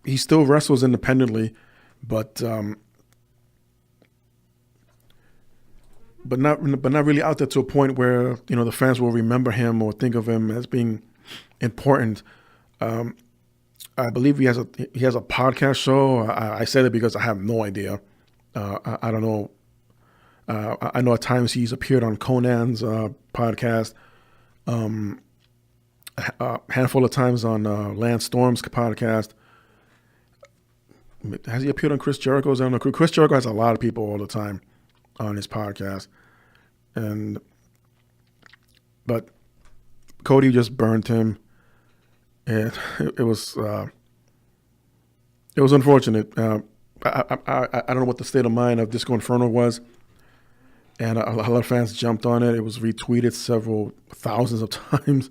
He still wrestles independently, but not really out there to a point where the fans will remember him or think of him as being important. I believe he has a podcast show. I said it because I have no idea. I don't know. I know at times he's appeared on Conan's podcast. A handful of times on Lance Storm's podcast. Has he appeared on Chris Jericho's? I don't know. Chris Jericho has a lot of people all the time on his podcast, but Cody just burned him, and it was unfortunate. I don't know what the state of mind of Disco Inferno was, and a lot of fans jumped on it. It was retweeted several thousands of times.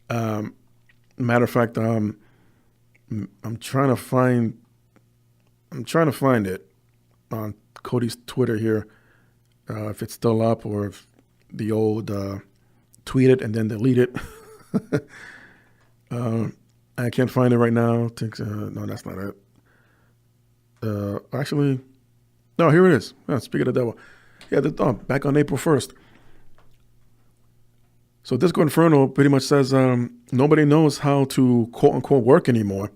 Matter of fact, I'm trying to find it on Cody's Twitter here, if it's still up or if the old tweet it and then delete it. I can't find it right now. No, that's not it. Actually, no, here it is. Speak of the devil. Yeah, back on April 1st. So Disco Inferno pretty much says nobody knows how to quote-unquote work anymore.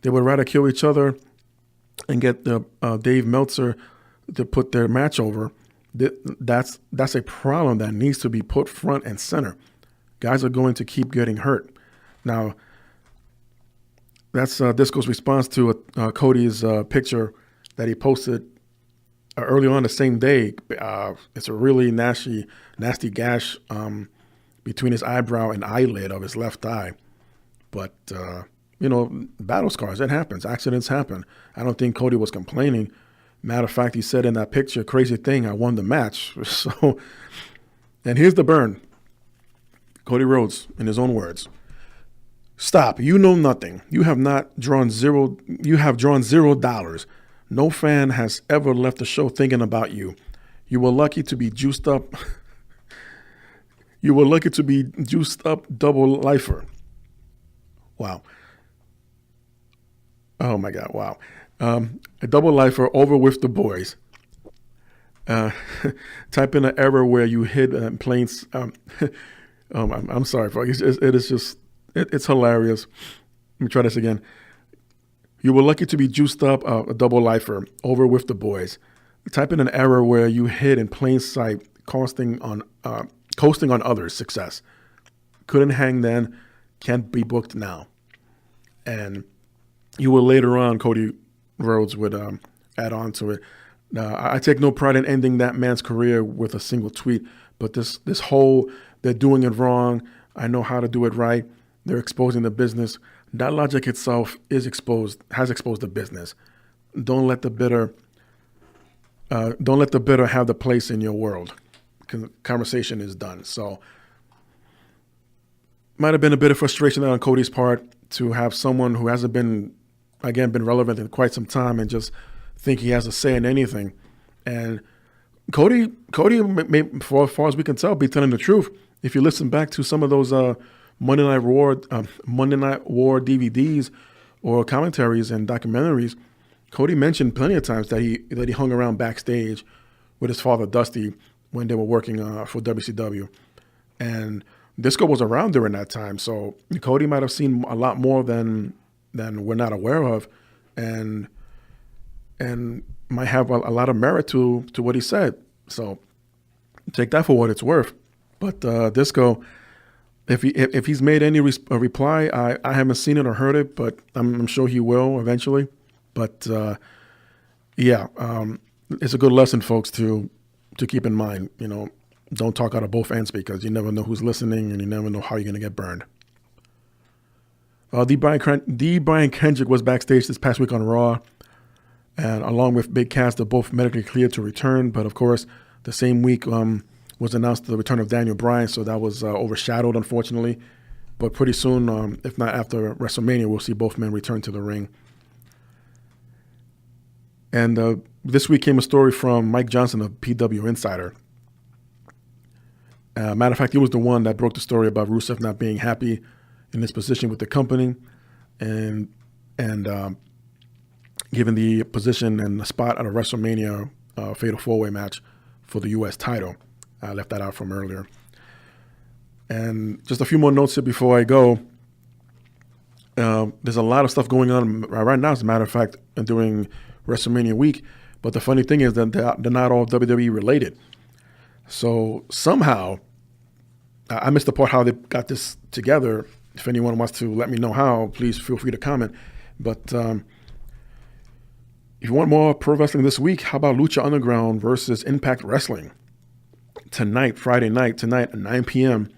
They would rather kill each other and get Dave Meltzer to put their match over. That's a problem that needs to be put front and center. Guys are going to keep getting hurt. Now, that's Disco's response to Cody's picture that he posted early on the same day. It's a really nasty gash between his eyebrow and eyelid of his left eye. But, battle scars, it happens. Accidents happen. I don't think Cody was complaining. Matter of fact, he said in that picture, crazy thing, I won the match. So, and here's the burn. Cody Rhodes, in his own words. Stop. You know nothing. You have drawn $0. No fan has ever left the show thinking about you. You were lucky to be juiced up. You were lucky to be juiced up double lifer. Wow. Oh my God. Wow. A double lifer over with the boys. Type in an error where you hid planes. I'm sorry, folks. It's hilarious. Let me try this again. You were lucky to be juiced up a double lifer over with the boys. Type in an error where you hid in plain sight, coasting on others' success. Couldn't hang then, can't be booked now. And you will later on, Cody Rhodes would add on to it. I take no pride in ending that man's career with a single tweet, but this whole they're doing it wrong, I know how to do it right, they're exposing the business. That logic itself has exposed the business. Don't let the bitter have the place in your world. Conversation is done. So might have been a bit of frustration on Cody's part to have someone who hasn't been relevant in quite some time and just think he has a say in anything. And Cody, for as far as we can tell, be telling the truth. If you listen back to some of those Monday Night War DVDs or commentaries and documentaries, Cody mentioned plenty of times that he hung around backstage with his father Dusty when they were working for WCW, and Disco was around during that time. So Cody might have seen a lot more than we're not aware of, and might have a lot of merit to what he said. So take that for what it's worth. But Disco, if he's made any reply, I haven't seen it or heard it, but I'm sure he will eventually. But it's a good lesson, folks, to keep in mind. Don't talk out of both ends, because you never know who's listening and you never know how you're going to get burned. D. Brian Kendrick was backstage this past week on Raw, and along with Big Cass, they're both medically cleared to return. But of course, the same week was announced the return of Daniel Bryan, so that was overshadowed, unfortunately. But pretty soon, if not after WrestleMania, we'll see both men return to the ring. And this week came a story from Mike Johnson of PW Insider. Matter of fact, he was the one that broke the story about Rusev not being happy in his position with the company, and given the position and the spot at a WrestleMania Fatal 4-Way match for the U.S. title. I left that out from earlier. And just a few more notes here before I go. There's a lot of stuff going on right now, as a matter of fact, during WrestleMania week. But the funny thing is that they're not all WWE related. So somehow, I missed the part how they got this together. If anyone wants to let me know how, please feel free to comment. But if you want more pro wrestling this week, how about Lucha Underground versus Impact Wrestling? Friday night at 9 p.m.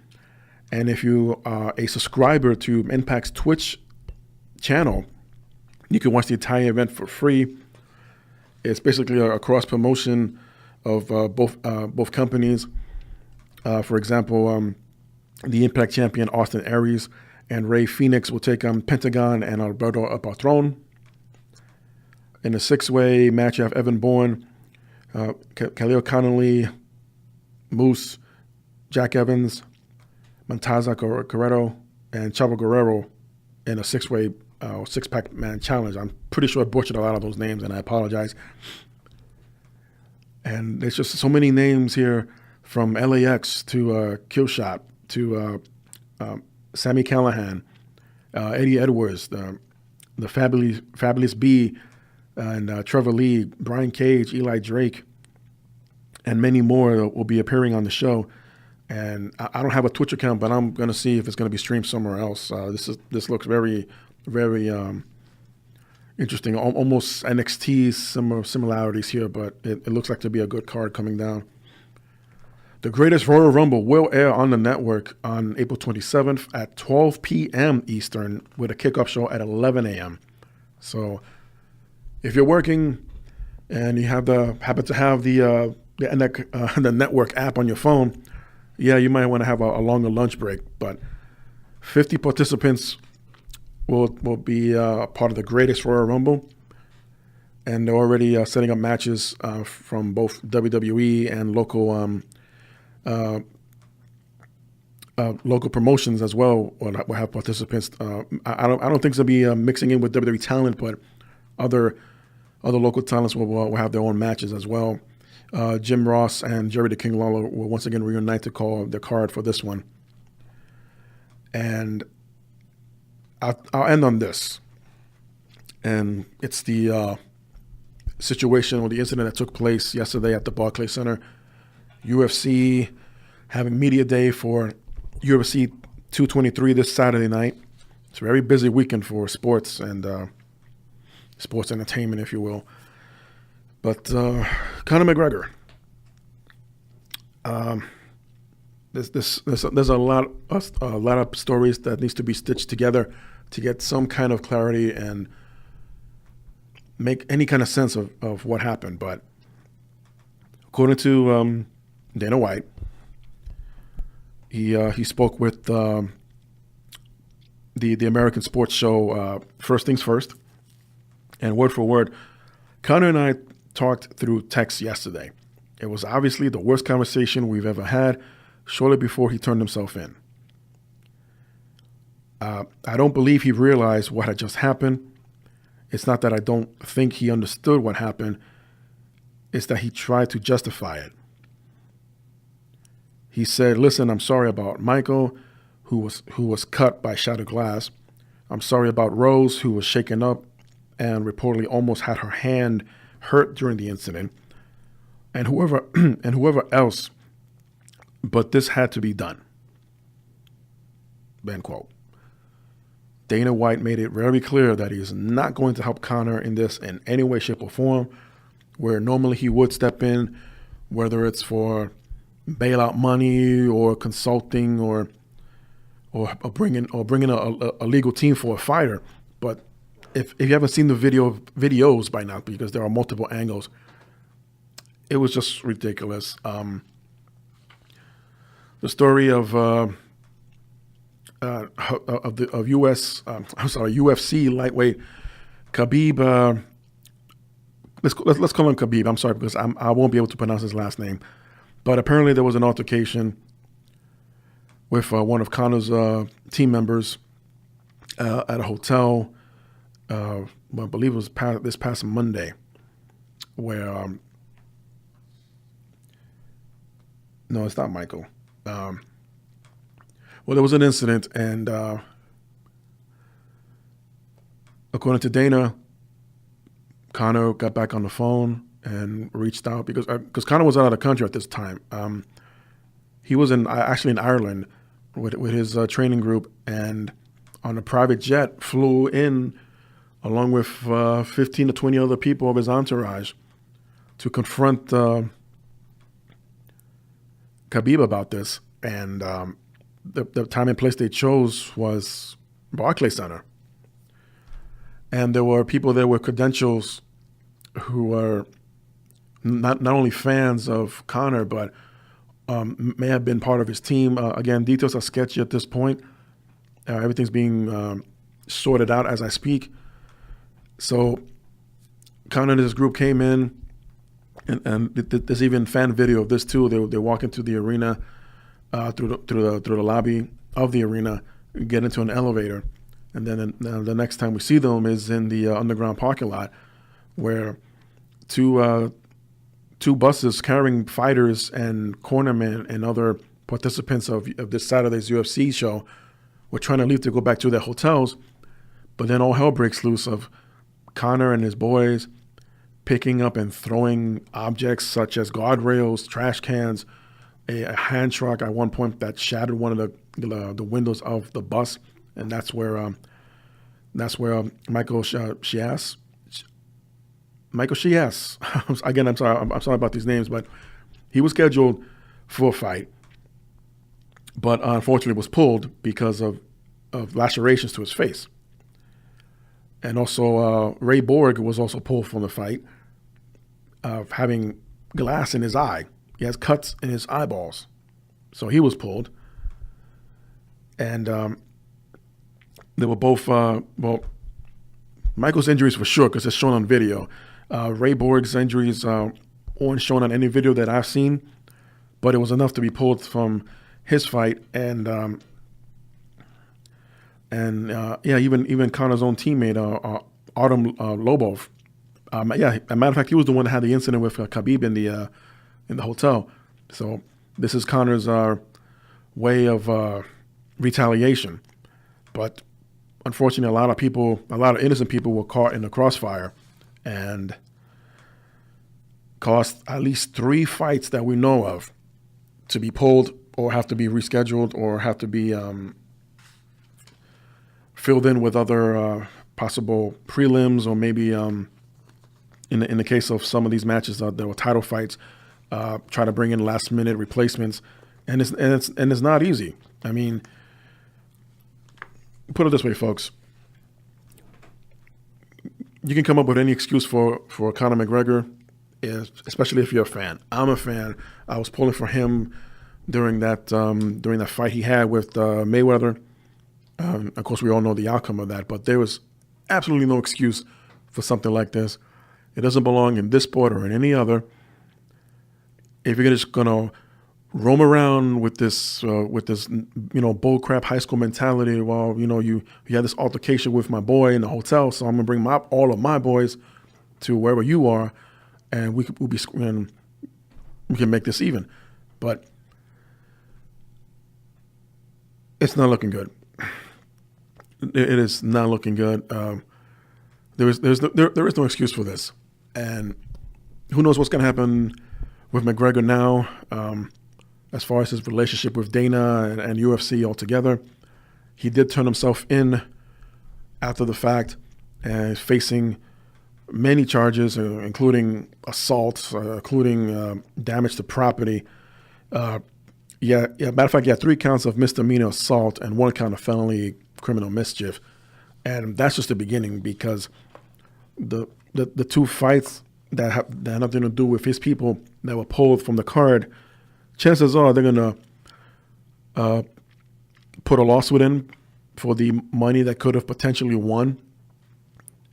And if you are a subscriber to Impact's Twitch channel, you can watch the entire event for free. It's basically a cross promotion of both companies. For example, the Impact champion Austin Aries and Rey Fenix will take on Pentagon and Alberto Patron. In a six-way match, you have Evan Bourne, Khalil Connolly, Moose, Jack Evans, Montaza Corretto, and Chavo Guerrero in a six-pack man challenge. I'm pretty sure I butchered a lot of those names, and I apologize. And there's just so many names here, from LAX to Killshot to Sammy Callahan, Eddie Edwards, the Fabulous B, and Trevor Lee, Brian Cage, Eli Drake, and many more will be appearing on the show. And I don't have a Twitch account, but I'm going to see if it's going to be streamed somewhere else. This looks very, very interesting. Almost NXT similarities here, but it looks like to be a good card coming down. The Greatest Royal Rumble will air on the network on April 27th at 12 p.m. Eastern, with a kickoff show at 11 a.m. So if you're working and you happen to have the network app on your phone, yeah, you might want to have a longer lunch break. But 50 participants will be part of the Greatest Royal Rumble, and they're already setting up matches from both WWE and local promotions as well. Will have participants. I don't think they'll be mixing in with WWE talent, but other local talents will have their own matches as well. Jim Ross and Jerry the King Lawler will once again reunite to call the card for this one. And I'll end on this. And it's the situation or the incident that took place yesterday at the Barclays Center. UFC having media day for UFC 223 this Saturday night. It's a very busy weekend for sports and sports entertainment, if you will. But Conor McGregor, there's a lot of stories that needs to be stitched together to get some kind of clarity and make any kind of sense of what happened. But according to Dana White, he spoke with the American sports show First Things First, and word for word, Conor and I talked through text yesterday. It was obviously the worst conversation we've ever had, shortly before he turned himself in. I don't believe he realized what had just happened. It's not that I don't think he understood what happened. It's that he tried to justify it. He said, listen, I'm sorry about Michael, who was cut by shattered glass. I'm sorry about Rose, who was shaken up and reportedly almost had her hand hurt during the incident. And whoever else, but this had to be done. End quote. Dana White made it very clear that he is not going to help Conor in this in any way, shape, or form, where normally he would step in, whether it's for bailout money or consulting or bringing a legal team for a fighter. But if you haven't seen the videos by now, because there are multiple angles, it was just ridiculous. The story of UFC lightweight Khabib. Let's call him Khabib. I'm sorry because I won't be able to pronounce his last name. But apparently there was an altercation with one of Conor's team members at a hotel. I believe it was this past Monday, where no, it's not Michael. Well, there was an incident, and according to Dana, Conor got back on the phone and reached out because Conor was out of the country at this time. He was actually in Ireland with his training group, and on a private jet flew in along with 15 to 20 other people of his entourage to confront Khabib about this. And the time and place they chose was Barclays Center. And there were people there with credentials who were not only fans of Conor, but may have been part of his team. Again, details are sketchy at this point. Everything's being sorted out as I speak. So Conor and his group came in, and there's even fan video of this too. They walk into the arena through the lobby of the arena, get into an elevator, and then the next time we see them is in the underground parking lot, where two buses carrying fighters and cornermen and other participants of this Saturday's UFC show were trying to leave to go back to their hotels, but then all hell breaks loose of Conor and his boys picking up and throwing objects such as guardrails, trash cans, a hand truck at one point that shattered one of the windows of the bus, and that's where Michael Chias. Again, I'm sorry about these names, but he was scheduled for a fight, but unfortunately was pulled because of lacerations to his face. And also, Ray Borg was also pulled from the fight of having glass in his eye. He has cuts in his eyeballs. So he was pulled. And they were both, Michael's injuries for sure, because it's shown on video. Ray Borg's injuries weren't shown on any video that I've seen, but it was enough to be pulled from his fight. And even Conor's own teammate, Artem Lobov. As a matter of fact, he was the one that had the incident with Khabib in the hotel. So this is Conor's way of retaliation. But unfortunately, a lot of innocent people were caught in the crossfire, and caused at least 3 fights that we know of to be pulled or have to be rescheduled or have to be filled in with other possible prelims, or maybe in the case of some of these matches there were title fights, try to bring in last minute replacements, and it's not easy. I mean, put it this way, folks. You can come up with any excuse for Conor McGregor, especially if you're a fan. I'm a fan. I was pulling for him during that fight he had with Mayweather. Of course, we all know the outcome of that, but there was absolutely no excuse for something like this. It doesn't belong in this sport or in any other. If you're just gonna roam around with this bullcrap high school mentality, well, you had this altercation with my boy in the hotel, so I'm gonna bring all of my boys to wherever you are, and we can make this even. But it's not looking good. It is not looking good. There is no excuse for this, and who knows what's going to happen with McGregor now, as far as his relationship with Dana and UFC altogether. He did turn himself in after the fact and is facing many charges, including assault, including damage to property. Matter of fact, he had 3 counts of misdemeanor assault and 1 count of felony criminal mischief, and that's just the beginning, because the 2 fights that had nothing to do with his people that were pulled from the card, chances are they're gonna put a lawsuit in for the money that could have potentially won,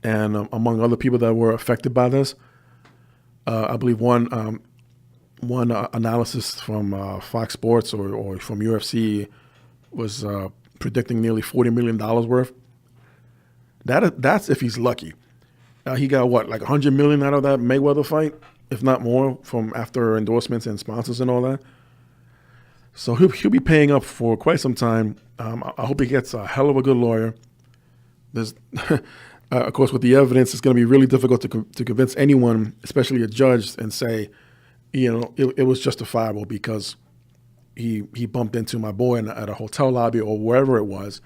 and among other people that were affected by this, I believe one analysis from Fox Sports or from UFC was predicting nearly $40 million worth. That's if he's lucky. He got like $100 million out of that Mayweather fight, if not more, from after endorsements and sponsors and all that. So he'll be paying up for quite some time. I hope he gets a hell of a good lawyer. There's, of course, with the evidence, it's going to be really difficult to convince anyone, especially a judge, and say, it was justifiable because he bumped into my boy at a hotel lobby or wherever it was,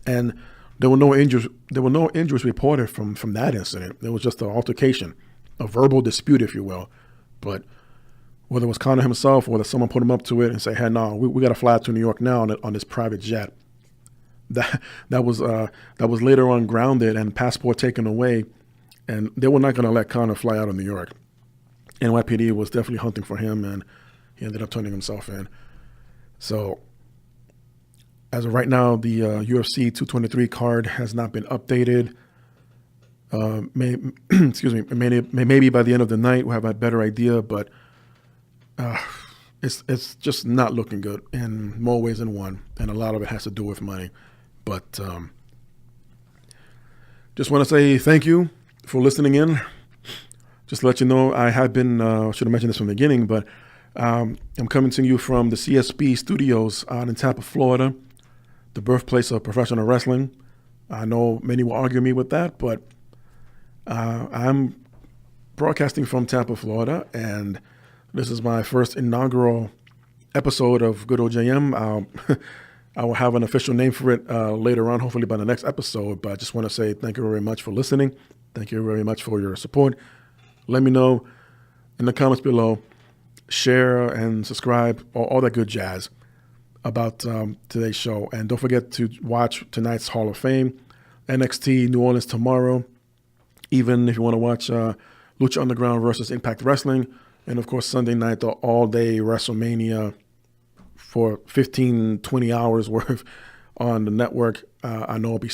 and there were no injuries. There were no injuries reported from that incident. It was just an altercation, a verbal dispute, if you will. But whether it was Conor himself or whether someone put him up to it and say, "Hey, no, we got to fly to New York now on this private jet," that was later on grounded and passport taken away, and they were not going to let Conor fly out of New York. NYPD was definitely hunting for him, and he ended up turning himself in. So, as of right now, the UFC 223 card has not been updated. Maybe by the end of the night we'll have a better idea, but it's just not looking good in more ways than one, and a lot of it has to do with money. But just want to say thank you for listening in. Just to let you know, I have been, should have mentioned this from the beginning, but I'm coming to you from the CSB studios out in Tampa, Florida, the birthplace of professional wrestling. I know many will argue me with that, but I'm broadcasting from Tampa, Florida, and this is my first inaugural episode of Good Old JM. I will have an official name for it later on, hopefully by the next episode, but I just want to say thank you very much for listening. Thank you very much for your support. Let me know in the comments below, share and subscribe, all that good jazz about today's show. And don't forget to watch tonight's Hall of Fame, NXT New Orleans tomorrow, even if you want to watch Lucha Underground versus Impact Wrestling, and of course Sunday night, the all-day WrestleMania for 15, 20 hours worth on the network. I know it'll be